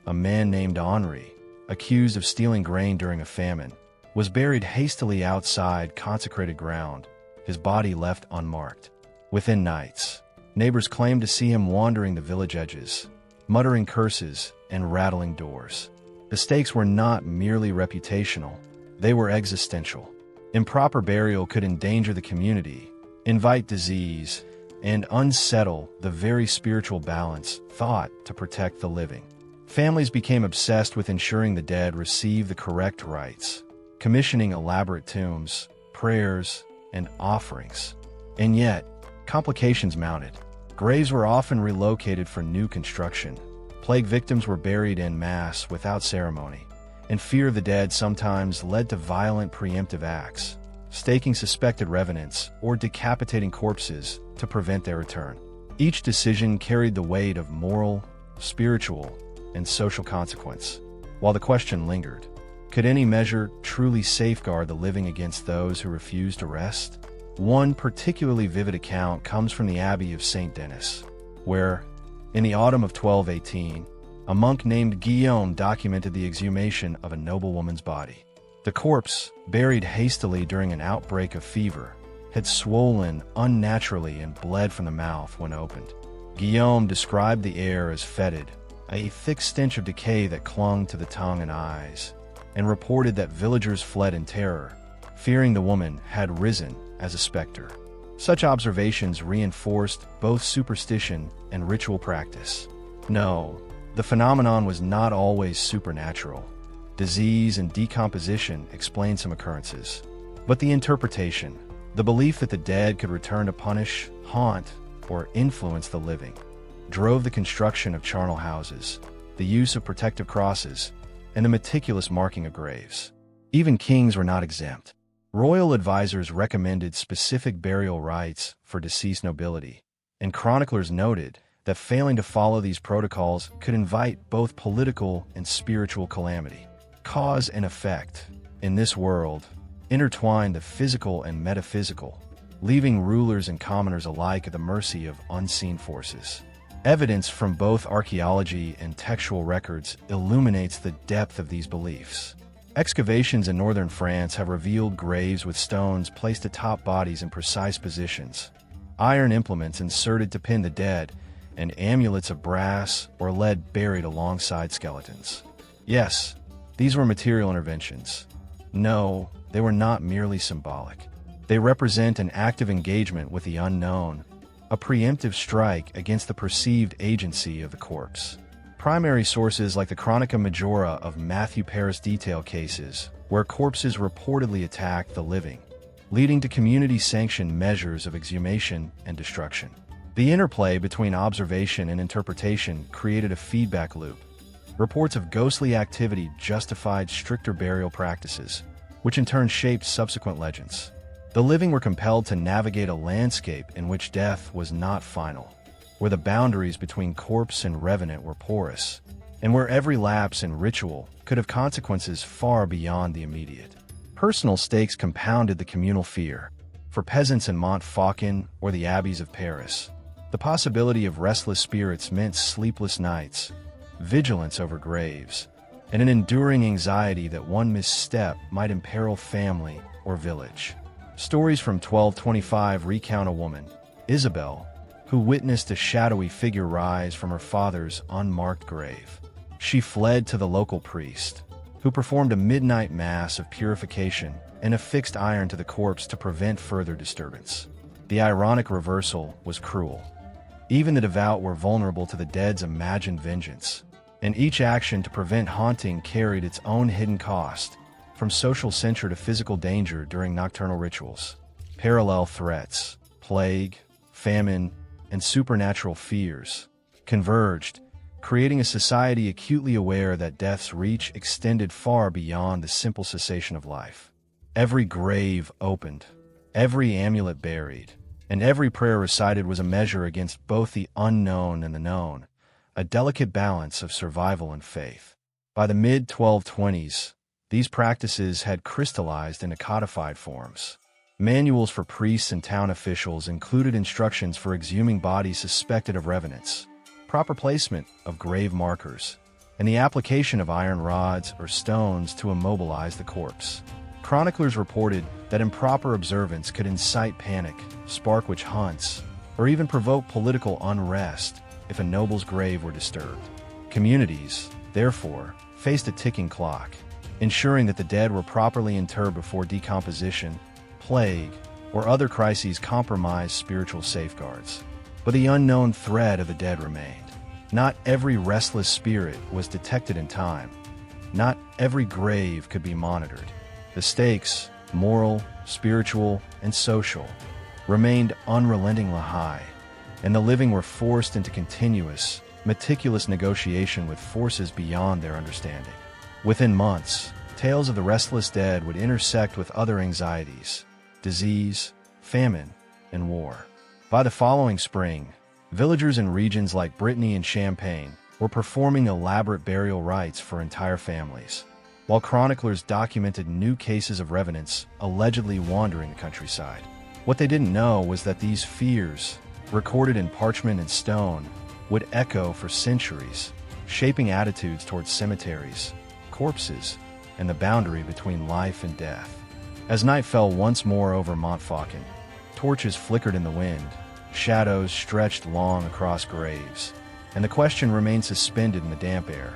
A man named Henri, accused of stealing grain during a famine, was buried hastily outside consecrated ground, his body left unmarked. Within nights, neighbors claimed to see him wandering the village edges, muttering curses and rattling doors. The stakes were not merely reputational, they were existential. Improper burial could endanger the community, invite disease, and unsettle the very spiritual balance thought to protect the living. Families became obsessed with ensuring the dead received the correct rites, commissioning elaborate tombs, prayers, and offerings. And yet, complications mounted. Graves were often relocated for new construction. Plague victims were buried en masse without ceremony. And fear of the dead sometimes led to violent preemptive acts, staking suspected revenants or decapitating corpses to prevent their return. Each decision carried the weight of moral, spiritual, and social consequence. While the question lingered, could any measure truly safeguard the living against those who refused to rest? One particularly vivid account comes from the Abbey of St. Denis, where, in the autumn of 1218, a monk named Guillaume documented the exhumation of a noblewoman's body. The corpse, buried hastily during an outbreak of fever, had swollen unnaturally and bled from the mouth when opened. Guillaume described the air as fetid, a thick stench of decay that clung to the tongue and eyes, and reported that villagers fled in terror, fearing the woman had risen as a specter. Such observations reinforced both superstition and ritual practice. No, the phenomenon was not always supernatural. Disease and decomposition explained some occurrences. But the interpretation, the belief that the dead could return to punish, haunt, or influence the living, drove the construction of charnel houses, the use of protective crosses, and the meticulous marking of graves. Even kings were not exempt. Royal advisors recommended specific burial rites for deceased nobility, and chroniclers noted that failing to follow these protocols could invite both political and spiritual calamity. Cause and effect, in this world, intertwined the physical and metaphysical, leaving rulers and commoners alike at the mercy of unseen forces. Evidence from both archaeology and textual records illuminates the depth of these beliefs. Excavations in northern France have revealed graves with stones placed atop bodies in precise positions, iron implements inserted to pin the dead, and amulets of brass or lead buried alongside skeletons. Yes, these were material interventions. No, they were not merely symbolic. They represent an active engagement with the unknown, a preemptive strike against the perceived agency of the corpse. Primary sources like the Chronica Majora of Matthew Paris detail cases where corpses reportedly attacked the living, leading to community-sanctioned measures of exhumation and destruction. The interplay between observation and interpretation created a feedback loop. Reports of ghostly activity justified stricter burial practices, which in turn shaped subsequent legends. The living were compelled to navigate a landscape in which death was not final, where the boundaries between corpse and revenant were porous, and where every lapse in ritual could have consequences far beyond the immediate. Personal stakes compounded the communal fear. For peasants in Montfaucon or the abbeys of Paris, the possibility of restless spirits meant sleepless nights, vigilance over graves, and an enduring anxiety that one misstep might imperil family or village. Stories from 1225 recount a woman, Isabel, who witnessed a shadowy figure rise from her father's unmarked grave. She fled to the local priest, who performed a midnight mass of purification and affixed iron to the corpse to prevent further disturbance. The ironic reversal was cruel. Even the devout were vulnerable to the dead's imagined vengeance, and each action to prevent haunting carried its own hidden cost, from social censure to physical danger during nocturnal rituals. Parallel threats, plague, famine, and supernatural fears converged, creating a society acutely aware that death's reach extended far beyond the simple cessation of life. Every grave opened, every amulet buried, and every prayer recited was a measure against both the unknown and the known, a delicate balance of survival and faith. By the mid-1220s, these practices had crystallized into codified forms. Manuals for priests and town officials included instructions for exhuming bodies suspected of revenants, proper placement of grave markers, and the application of iron rods or stones to immobilize the corpse. Chroniclers reported that improper observance could incite panic, spark witch hunts, or even provoke political unrest if a noble's grave were disturbed. Communities, therefore, faced a ticking clock, ensuring that the dead were properly interred before decomposition, plague, or other crises compromised spiritual safeguards. But the unknown threat of the dead remained. Not every restless spirit was detected in time. Not every grave could be monitored. The stakes, moral, spiritual, and social, remained unrelentingly high, and the living were forced into continuous, meticulous negotiation with forces beyond their understanding. Within months, tales of the restless dead would intersect with other anxieties, disease, famine, and war. By the following spring, villagers in regions like Brittany and Champagne were performing elaborate burial rites for entire families, while chroniclers documented new cases of revenants allegedly wandering the countryside. What they didn't know was that these fears, recorded in parchment and stone, would echo for centuries, shaping attitudes towards cemeteries, corpses, and the boundary between life and death. As night fell once more over Montfaucon, torches flickered in the wind, shadows stretched long across graves, and the question remained suspended in the damp air.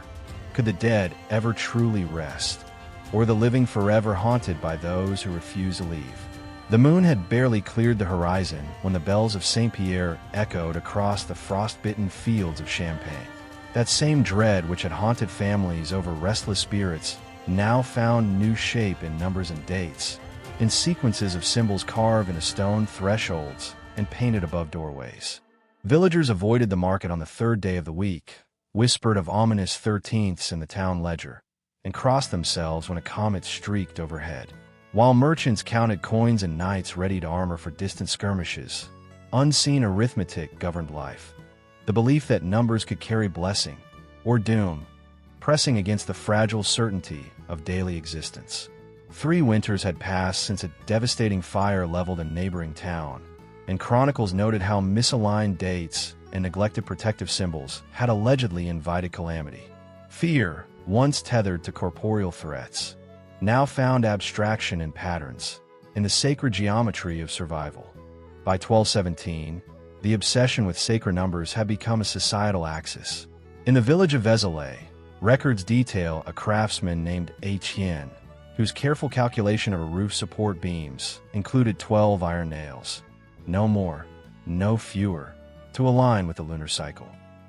Could the dead ever truly rest, or the living forever haunted by those who refuse to leave? The moon had barely cleared the horizon when the bells of Saint Pierre echoed across the frost-bitten fields of Champagne. That same dread which had haunted families over restless spirits now found new shape in numbers and dates, in sequences of symbols carved into stone thresholds and painted above doorways. Villagers avoided the market on the third day of the week, whispered of ominous 13ths in the town ledger, and crossed themselves when a comet streaked overhead. While merchants counted coins and knights ready to armor for distant skirmishes, unseen arithmetic governed life. The belief that numbers could carry blessing or doom, pressing against the fragile certainty of daily existence. 3 winters had passed since a devastating fire leveled a neighboring town, and chronicles noted how misaligned dates and neglected protective symbols had allegedly invited calamity. Fear, once tethered to corporeal threats, now found abstraction in patterns, in the sacred geometry of survival. By 1217, the obsession with sacred numbers had become a societal axis. In the village of Vézelay, records detail a craftsman named Etienne, whose careful calculation of a roof's support beams included 12 iron nails. No more, no fewer, to align with the lunar cycle.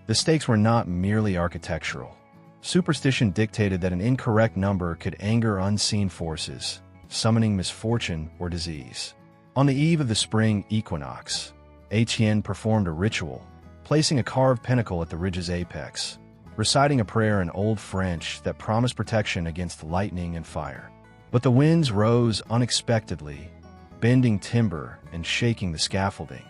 The stakes were not merely architectural. Superstition dictated that an incorrect number could anger unseen forces, summoning misfortune or disease. On the eve of the spring equinox, Etienne performed a ritual, placing a carved pinnacle at the ridge's apex, reciting a prayer in Old French that promised protection against lightning and fire. But the winds rose unexpectedly, bending timber and shaking the scaffolding,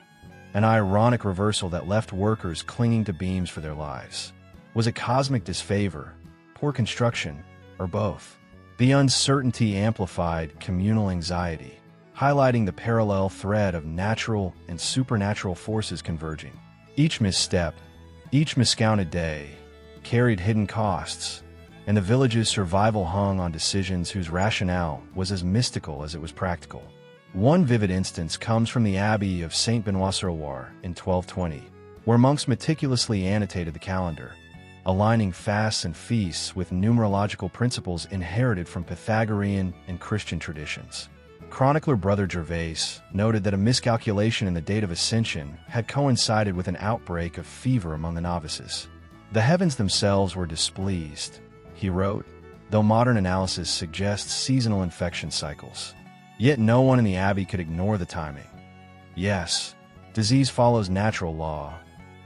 an ironic reversal that left workers clinging to beams for their lives. Was it cosmic disfavor, poor construction, or both? The uncertainty amplified communal anxiety, highlighting the parallel thread of natural and supernatural forces converging. Each misstep, each miscounted day, carried hidden costs, and the village's survival hung on decisions whose rationale was as mystical as it was practical. One vivid instance comes from the Abbey of Saint Benoît-sur-Loire in 1220, where monks meticulously annotated the calendar, aligning fasts and feasts with numerological principles inherited from Pythagorean and Christian traditions. Chronicler Brother Gervais noted that a miscalculation in the date of Ascension had coincided with an outbreak of fever among the novices. The heavens themselves were displeased, he wrote, though modern analysis suggests seasonal infection cycles. Yet no one in the abbey could ignore the timing. Yes, disease follows natural law,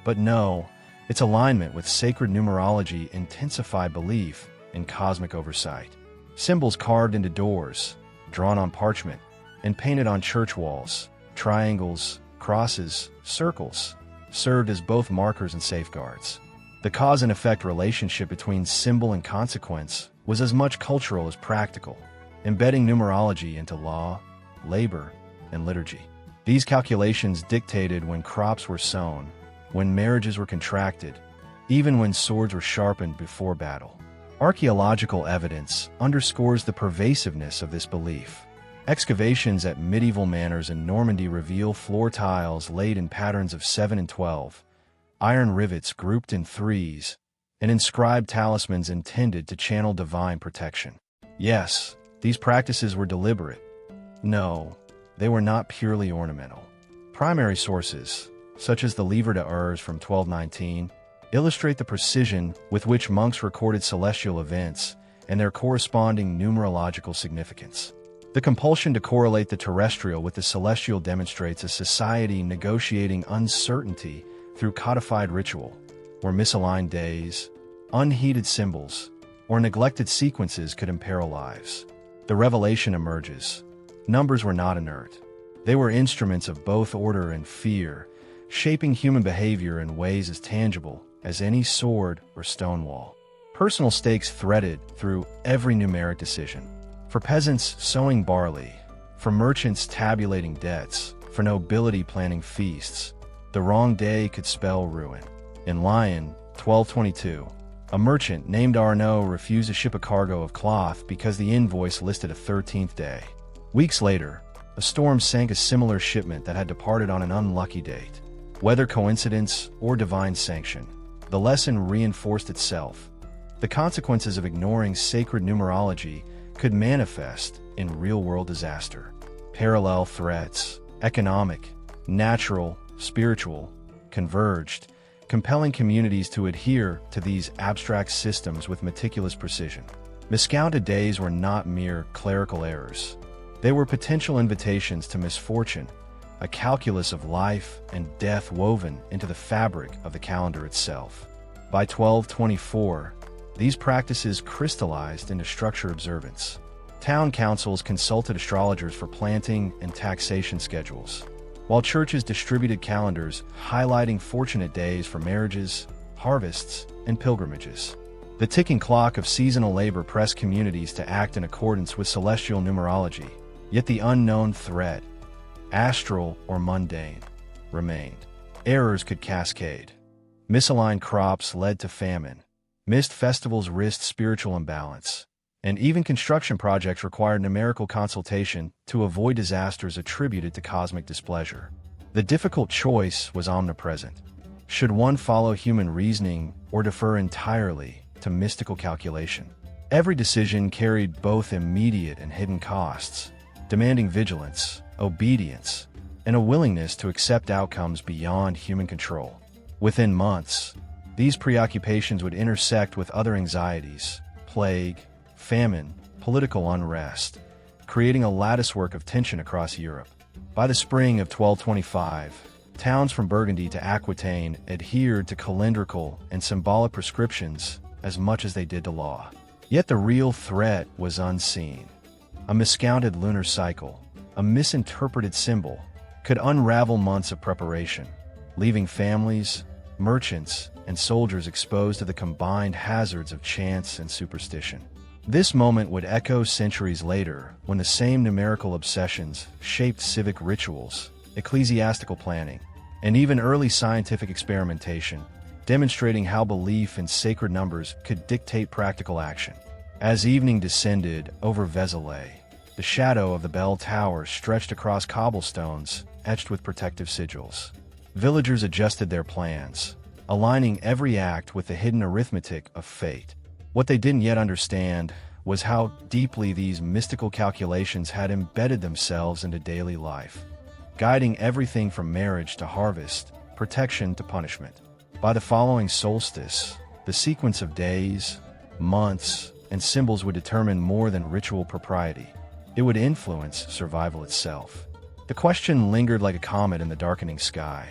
but no, its alignment with sacred numerology intensified belief in cosmic oversight. Symbols carved into doors, drawn on parchment, and painted on church walls, triangles, crosses, circles, served as both markers and safeguards. The cause and effect relationship between symbol and consequence was as much cultural as practical, embedding numerology into law, labor, and liturgy. These calculations dictated when crops were sown, when marriages were contracted, even when swords were sharpened before battle. Archaeological evidence underscores the pervasiveness of this belief. Excavations at medieval manors in Normandy reveal floor tiles laid in patterns of 7 and 12, iron rivets grouped in threes, and inscribed talismans intended to channel divine protection. Yes, these practices were deliberate. No, they were not purely ornamental. Primary sources, such as the Livre de Heures from 1219, illustrate the precision with which monks recorded celestial events and their corresponding numerological significance. The compulsion to correlate the terrestrial with the celestial demonstrates a society negotiating uncertainty through codified ritual, where misaligned days, unheeded symbols, or neglected sequences could imperil lives. The revelation emerges. Numbers were not inert. They were instruments of both order and fear, shaping human behavior in ways as tangible as any sword or stone wall. Personal stakes threaded through every numeric decision. For peasants sowing barley, for merchants tabulating debts, for nobility planning feasts, the wrong day could spell ruin. In Lyon, 1222, a merchant named Arnaud refused to ship a cargo of cloth because the invoice listed a 13th day. Weeks later, a storm sank a similar shipment that had departed on an unlucky date. Whether coincidence or divine sanction, the lesson reinforced itself. The consequences of ignoring sacred numerology could manifest in real-world disaster. Parallel threats, economic, natural, spiritual, converged, compelling communities to adhere to these abstract systems with meticulous precision. Miscounted days were not mere clerical errors. They were potential invitations to misfortune, a calculus of life and death woven into the fabric of the calendar itself. By 1224, these practices crystallized into structured observance. Town councils consulted astrologers for planting and taxation schedules, while churches distributed calendars highlighting fortunate days for marriages, harvests, and pilgrimages. The ticking clock of seasonal labor pressed communities to act in accordance with celestial numerology, yet the unknown threat, astral or mundane, remained. Errors could cascade. Misaligned crops led to famine. Missed festivals risked spiritual imbalance. And even construction projects required numerical consultation to avoid disasters attributed to cosmic displeasure. The difficult choice was omnipresent. Should one follow human reasoning or defer entirely to mystical calculation? Every decision carried both immediate and hidden costs, demanding vigilance, obedience, and a willingness to accept outcomes beyond human control. Within months, these preoccupations would intersect with other anxieties, plague, famine, political unrest, creating a latticework of tension across Europe. By the spring of 1225, towns from Burgundy to Aquitaine adhered to calendrical and symbolic prescriptions as much as they did to law. Yet the real threat was unseen. A miscounted lunar cycle, a misinterpreted symbol, could unravel months of preparation, leaving families, merchants, and soldiers exposed to the combined hazards of chance and superstition. This moment would echo centuries later when the same numerical obsessions shaped civic rituals, ecclesiastical planning, and even early scientific experimentation, demonstrating how belief in sacred numbers could dictate practical action. As evening descended over Vézelay, the shadow of the bell tower stretched across cobblestones etched with protective sigils. Villagers adjusted their plans, aligning every act with the hidden arithmetic of fate. What they didn't yet understand was how deeply these mystical calculations had embedded themselves into daily life, guiding everything from marriage to harvest, protection to punishment. By the following solstice, the sequence of days, months, and symbols would determine more than ritual propriety. It would influence survival itself. The question lingered like a comet in the darkening sky.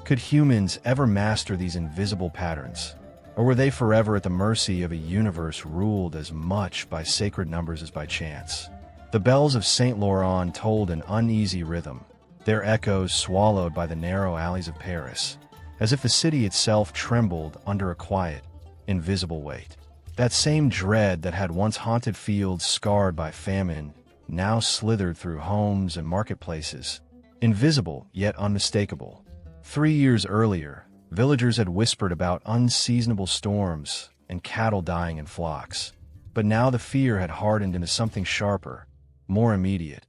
Could humans ever master these invisible patterns? Or were they forever at the mercy of a universe ruled as much by sacred numbers as by chance? The bells of Saint Laurent tolled an uneasy rhythm, their echoes swallowed by the narrow alleys of Paris, as if the city itself trembled under a quiet, invisible weight. That same dread that had once haunted fields scarred by famine now slithered through homes and marketplaces, invisible yet unmistakable. 3 years earlier, villagers had whispered about unseasonable storms and cattle dying in flocks. But now the fear had hardened into something sharper, more immediate,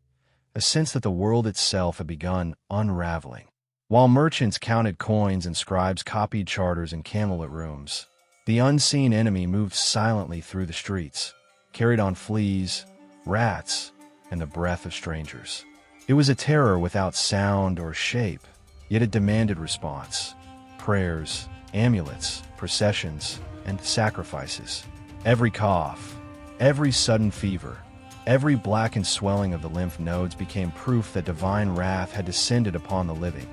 a sense that the world itself had begun unraveling. While merchants counted coins and scribes copied charters in candlelit rooms, the unseen enemy moved silently through the streets, carried on fleas, rats, and the breath of strangers. It was a terror without sound or shape, yet it demanded response. Prayers, amulets, processions, and sacrifices. Every cough, every sudden fever, every blackened swelling of the lymph nodes became proof that divine wrath had descended upon the living,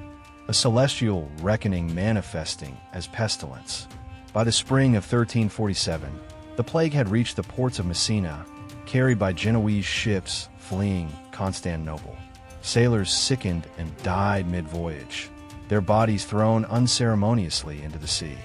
a celestial reckoning manifesting as pestilence. By the spring of 1347, the plague had reached the ports of Messina, carried by Genoese ships fleeing Constantinople. Sailors sickened and died mid-voyage, their bodies thrown unceremoniously into the sea.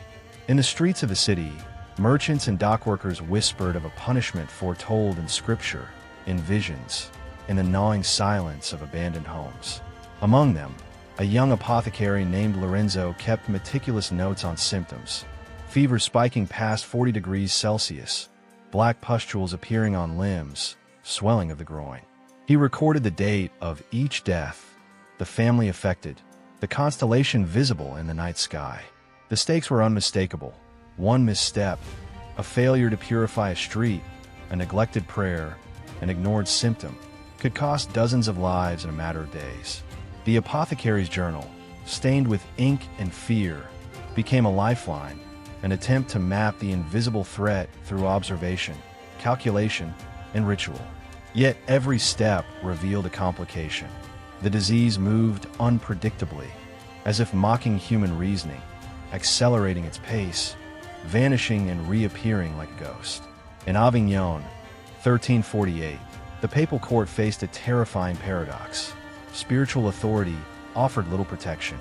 In the streets of the city, merchants and dockworkers whispered of a punishment foretold in scripture, in visions, in the gnawing silence of abandoned homes. Among them, a young apothecary named Lorenzo kept meticulous notes on symptoms: fever spiking past 40 degrees Celsius, black pustules appearing on limbs, swelling of the groin. He recorded the date of each death, the family affected, the constellation visible in the night sky. The stakes were unmistakable. One misstep, a failure to purify a street, a neglected prayer, an ignored symptom, could cost dozens of lives in a matter of days. The apothecary's journal, stained with ink and fear, became a lifeline, an attempt to map the invisible threat through observation, calculation, and ritual. Yet every step revealed a complication. The disease moved unpredictably, as if mocking human reasoning, accelerating its pace, vanishing and reappearing like a ghost. In Avignon, 1348, the papal court faced a terrifying paradox. Spiritual authority offered little protection.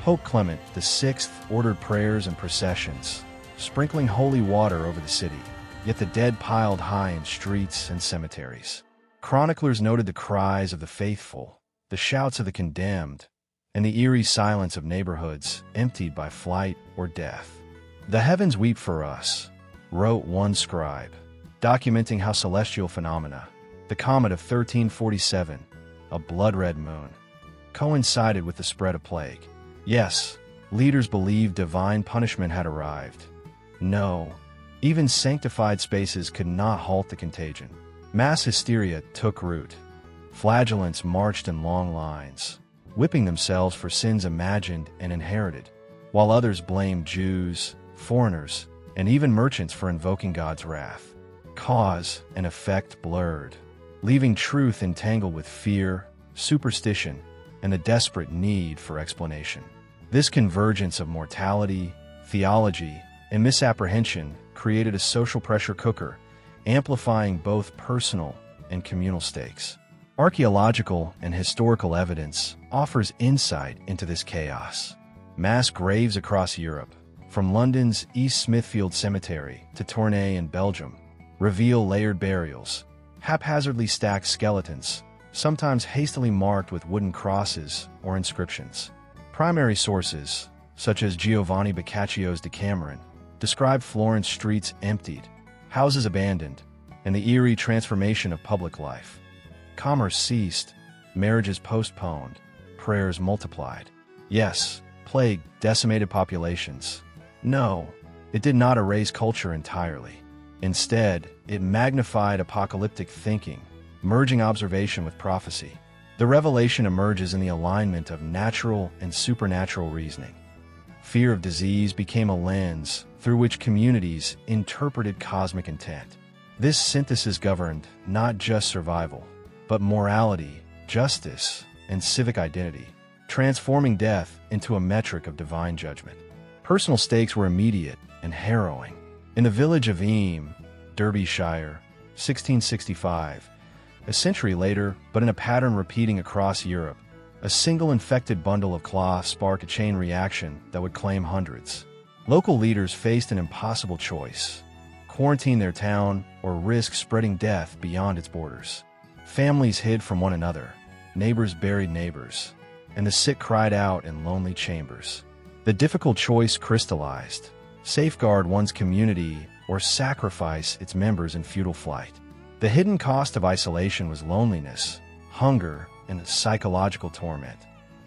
Pope Clement VI ordered prayers and processions, sprinkling holy water over the city, yet the dead piled high in streets and cemeteries. Chroniclers noted the cries of the faithful, the shouts of the condemned, and the eerie silence of neighborhoods emptied by flight or death. "The heavens weep for us," wrote one scribe, documenting how celestial phenomena, the comet of 1347, a blood-red moon, coincided with the spread of plague. Yes, leaders believed divine punishment had arrived. No, even sanctified spaces could not halt the contagion. Mass hysteria took root. Flagellants marched in long lines, whipping themselves for sins imagined and inherited, while others blamed Jews, foreigners, and even merchants for invoking God's wrath. Cause and effect blurred, leaving truth entangled with fear, superstition, and the desperate need for explanation. This convergence of mortality, theology, and misapprehension created a social pressure cooker, amplifying both personal and communal stakes. Archaeological and historical evidence offers insight into this chaos. Mass graves across Europe, from London's East Smithfield Cemetery to Tournai in Belgium, reveal layered burials, haphazardly stacked skeletons, sometimes hastily marked with wooden crosses or inscriptions. Primary sources, such as Giovanni Boccaccio's Decameron, describe Florence streets emptied, houses abandoned, and the eerie transformation of public life. Commerce ceased, marriages postponed, prayers multiplied. Yes, plague decimated populations. No, it did not erase culture entirely. Instead, it magnified apocalyptic thinking, merging observation with prophecy. The revelation emerges in the alignment of natural and supernatural reasoning. Fear of disease became a lens through which communities interpreted cosmic intent. This synthesis governed not just survival, but morality, justice, and civic identity, transforming death into a metric of divine judgment. Personal stakes were immediate and harrowing. In the village of Eyam, Derbyshire, 1665, a century later, but in a pattern repeating across Europe, a single infected bundle of cloth sparked a chain reaction that would claim hundreds. Local leaders faced an impossible choice: quarantine their town or risk spreading death beyond its borders. Families hid from one another, neighbors buried neighbors, and the sick cried out in lonely chambers. The difficult choice crystallized: safeguard one's community or sacrifice its members in futile flight. The hidden cost of isolation was loneliness, hunger, and psychological torment.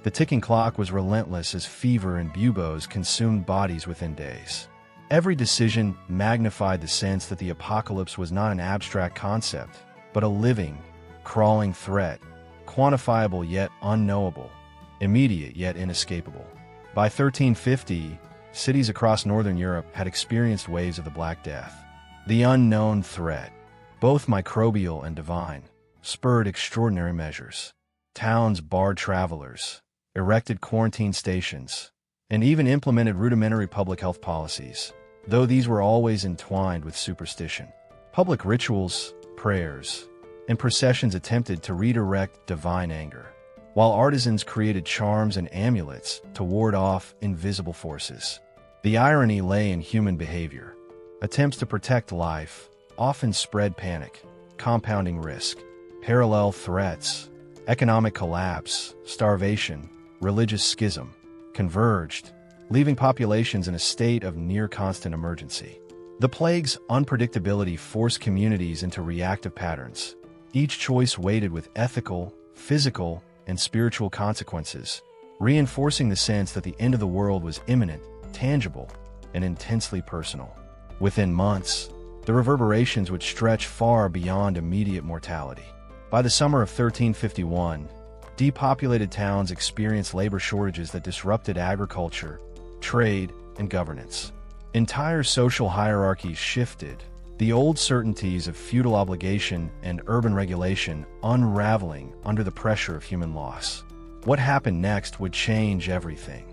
The ticking clock was relentless as fever and buboes consumed bodies within days. Every decision magnified the sense that the apocalypse was not an abstract concept, but a living, crawling threat, quantifiable yet unknowable, immediate yet inescapable. By 1350, cities across northern Europe had experienced waves of the Black Death. The unknown threat, both microbial and divine, spurred extraordinary measures. Towns barred travelers, erected quarantine stations, and even implemented rudimentary public health policies, though these were always entwined with superstition. Public rituals, prayers, and processions attempted to redirect divine anger, while artisans created charms and amulets to ward off invisible forces. The irony lay in human behavior. Attempts to protect life often spread panic, compounding risk. Parallel threats, economic collapse, starvation, religious schism, converged, leaving populations in a state of near-constant emergency. The plague's unpredictability forced communities into reactive patterns, each choice weighted with ethical, physical, and spiritual consequences, reinforcing the sense that the end of the world was imminent, tangible, and intensely personal. Within months, the reverberations would stretch far beyond immediate mortality. By the summer of 1351, depopulated towns experienced labor shortages that disrupted agriculture, trade, and governance. Entire social hierarchies shifted, the old certainties of feudal obligation and urban regulation unraveling under the pressure of human loss. What happened next would change everything.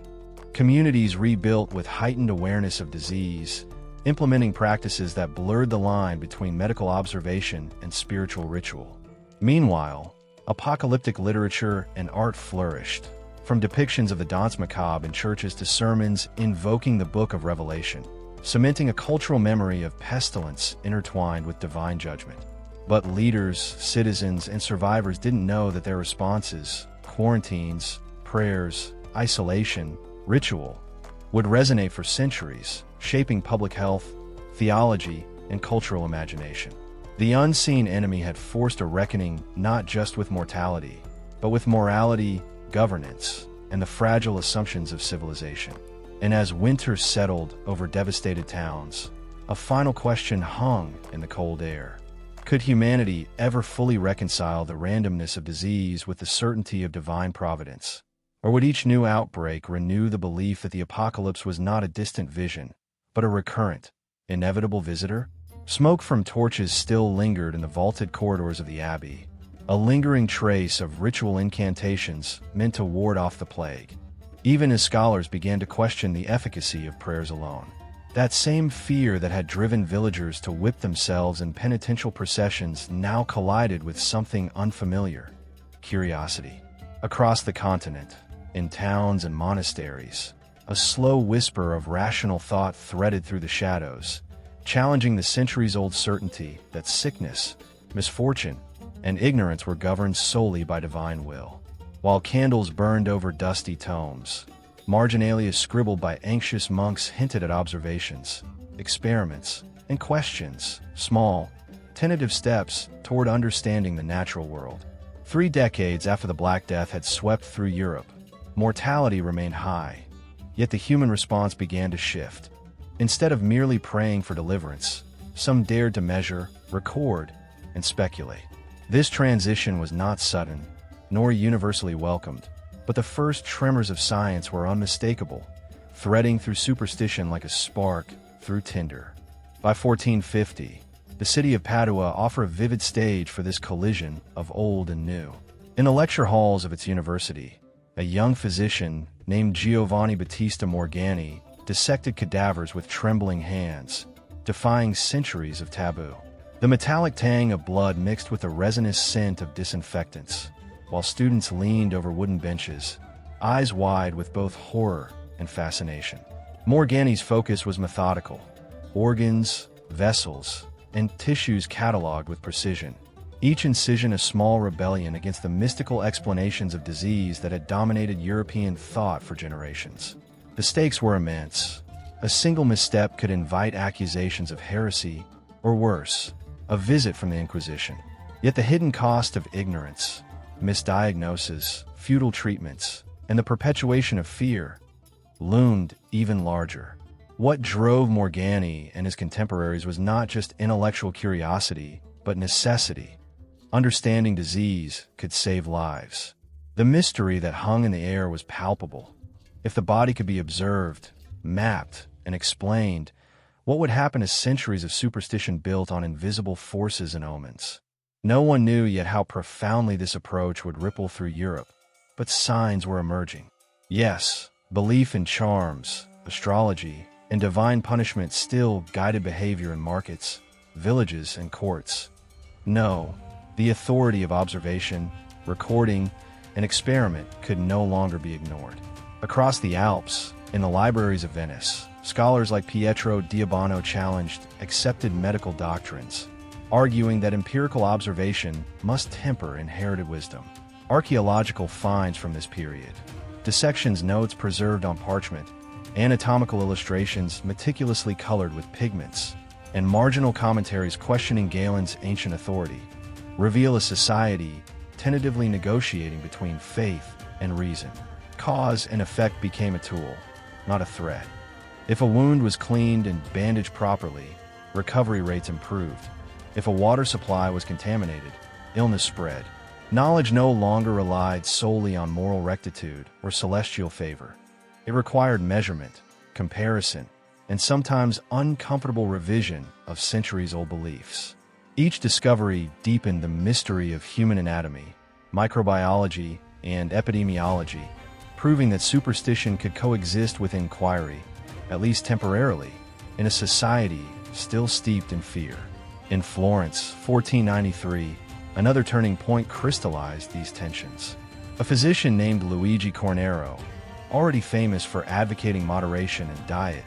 Communities rebuilt with heightened awareness of disease, implementing practices that blurred the line between medical observation and spiritual ritual. Meanwhile, apocalyptic literature and art flourished, from depictions of the danse macabre in churches to sermons invoking the Book of Revelation, cementing a cultural memory of pestilence intertwined with divine judgment. But leaders, citizens, and survivors didn't know that their responses, quarantines, prayers, isolation, ritual, would resonate for centuries, shaping public health, theology, and cultural imagination. The unseen enemy had forced a reckoning not just with mortality, but with morality, governance, and the fragile assumptions of civilization. And as winter settled over devastated towns, a final question hung in the cold air. Could humanity ever fully reconcile the randomness of disease with the certainty of divine providence? Or would each new outbreak renew the belief that the apocalypse was not a distant vision, but a recurrent, inevitable visitor? Smoke from torches still lingered in the vaulted corridors of the abbey, a lingering trace of ritual incantations meant to ward off the plague. Even as scholars began to question the efficacy of prayers alone, that same fear that had driven villagers to whip themselves in penitential processions now collided with something unfamiliar: curiosity. Across the continent, in towns and monasteries, a slow whisper of rational thought threaded through the shadows, challenging the centuries-old certainty that sickness, misfortune, and ignorance were governed solely by divine will. While candles burned over dusty tomes, marginalia scribbled by anxious monks hinted at observations, experiments, and questions, small, tentative steps toward understanding the natural world. 3 decades after the Black Death had swept through Europe, mortality remained high, yet the human response began to shift. Instead of merely praying for deliverance, some dared to measure, record, and speculate. This transition was not sudden, nor universally welcomed, but the first tremors of science were unmistakable, threading through superstition like a spark through tinder. By 1450, the city of Padua offered a vivid stage for this collision of old and new. In the lecture halls of its university, a young physician named Giovanni Battista Morgani dissected cadavers with trembling hands, defying centuries of taboo. The metallic tang of blood mixed with the resinous scent of disinfectants, while students leaned over wooden benches, eyes wide with both horror and fascination. Morgani's focus was methodical: organs, vessels, and tissues cataloged with precision, each incision a small rebellion against the mystical explanations of disease that had dominated European thought for generations. The stakes were immense. A single misstep could invite accusations of heresy, or worse, a visit from the Inquisition. Yet the hidden cost of ignorance, misdiagnosis, futile treatments, and the perpetuation of fear loomed even larger. What drove Morgani and his contemporaries was not just intellectual curiosity, but necessity. Understanding disease could save lives. The mystery that hung in the air was palpable. If the body could be observed, mapped, and explained, what would happen to centuries of superstition built on invisible forces and omens? No one knew yet how profoundly this approach would ripple through Europe, but signs were emerging. Yes, belief in charms, astrology, and divine punishment still guided behavior in markets, villages, and courts. No, the authority of observation, recording, and experiment could no longer be ignored. Across the Alps, in the libraries of Venice, scholars like Pietro Diabano challenged accepted medical doctrines, arguing that empirical observation must temper inherited wisdom. Archaeological finds from this period, dissections notes preserved on parchment, anatomical illustrations meticulously colored with pigments, and marginal commentaries questioning Galen's ancient authority, reveal a society tentatively negotiating between faith and reason. Cause and effect became a tool, not a threat. If a wound was cleaned and bandaged properly, recovery rates improved. If a water supply was contaminated, illness spread. Knowledge no longer relied solely on moral rectitude or celestial favor. It required measurement, comparison, and sometimes uncomfortable revision of centuries-old beliefs. Each discovery deepened the mystery of human anatomy, microbiology, and epidemiology, proving that superstition could coexist with inquiry, at least temporarily, in a society still steeped in fear. In Florence, 1493, another turning point crystallized these tensions. A physician named Luigi Cornaro, already famous for advocating moderation in diet,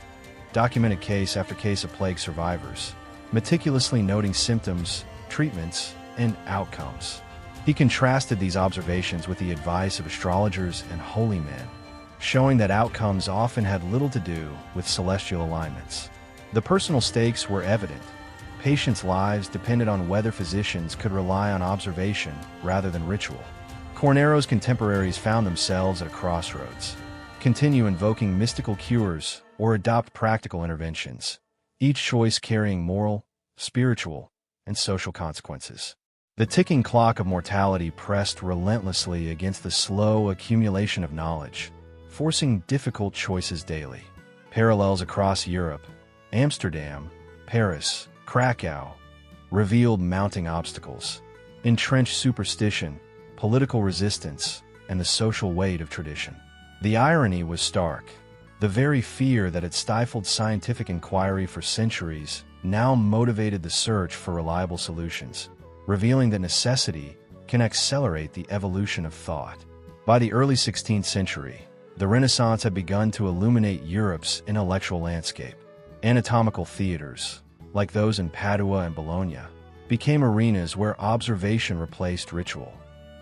documented case after case of plague survivors, meticulously noting symptoms, treatments, and outcomes. He contrasted these observations with the advice of astrologers and holy men, showing that outcomes often had little to do with celestial alignments. The personal stakes were evident. Patients' lives depended on whether physicians could rely on observation rather than ritual. Cornaro's contemporaries found themselves at a crossroads: continue invoking mystical cures or adopt practical interventions, each choice carrying moral, spiritual, and social consequences. The ticking clock of mortality pressed relentlessly against the slow accumulation of knowledge, forcing difficult choices daily. Parallels across Europe, Amsterdam, Paris, Krakow, revealed mounting obstacles, entrenched superstition, political resistance, and the social weight of tradition. The irony was stark. The very fear that had stifled scientific inquiry for centuries now motivated the search for reliable solutions, revealing that necessity can accelerate the evolution of thought. By the early 16th century, the Renaissance had begun to illuminate Europe's intellectual landscape. Anatomical theaters, like those in Padua and Bologna, became arenas where observation replaced ritual.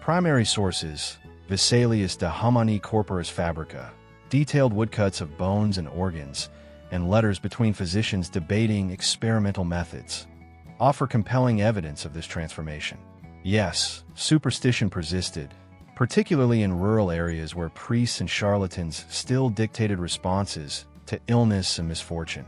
Primary sources, Vesalius de Humani Corporis Fabrica, detailed woodcuts of bones and organs, and letters between physicians debating experimental methods, offer compelling evidence of this transformation. Yes, superstition persisted, particularly in rural areas where priests and charlatans still dictated responses to illness and misfortune.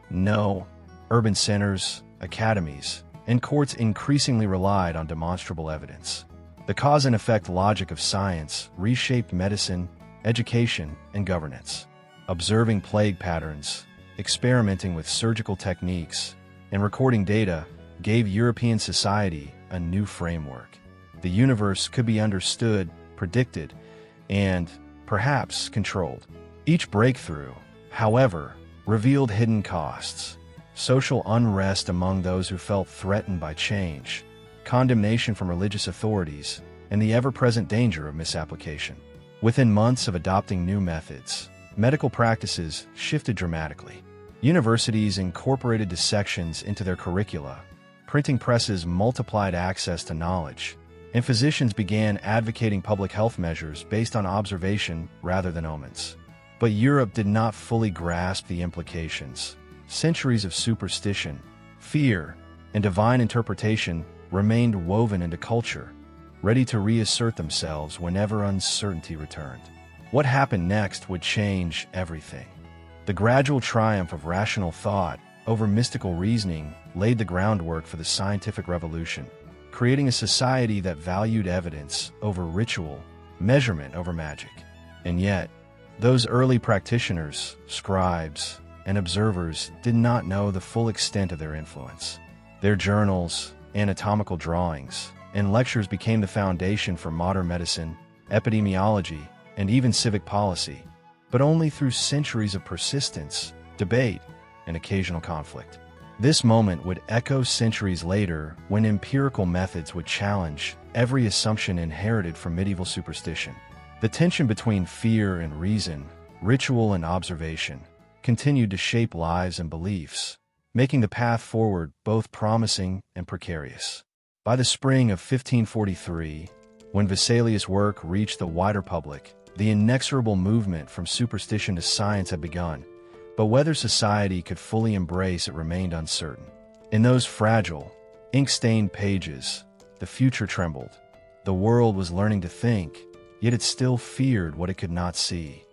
No, urban centers, academies, and courts increasingly relied on demonstrable evidence. The cause and effect logic of science reshaped medicine, education, and governance. Observing plague patterns, experimenting with surgical techniques, and recording data gave European society a new framework. The universe could be understood, predicted, and, perhaps, controlled. Each breakthrough, however, revealed hidden costs: social unrest among those who felt threatened by change, condemnation from religious authorities, and the ever-present danger of misapplication. Within months of adopting new methods, medical practices shifted dramatically. Universities incorporated dissections into their curricula, printing presses multiplied access to knowledge, and physicians began advocating public health measures based on observation rather than omens. But Europe did not fully grasp the implications. Centuries of superstition, fear, and divine interpretation remained woven into culture, ready to reassert themselves whenever uncertainty returned. What happened next would change everything. The gradual triumph of rational thought over mystical reasoning laid the groundwork for the scientific revolution, creating a society that valued evidence over ritual, measurement over magic. And yet, those early practitioners, scribes, and observers did not know the full extent of their influence. Their journals, anatomical drawings, and lectures became the foundation for modern medicine, epidemiology, and even civic policy, but only through centuries of persistence, debate, and occasional conflict. This moment would echo centuries later when empirical methods would challenge every assumption inherited from medieval superstition. The tension between fear and reason, ritual and observation, continued to shape lives and beliefs, making the path forward both promising and precarious. By the spring of 1543, when Vesalius' work reached the wider public, the inexorable movement from superstition to science had begun, but whether society could fully embrace it remained uncertain. In those fragile, ink-stained pages, the future trembled. The world was learning to think, yet it still feared what it could not see.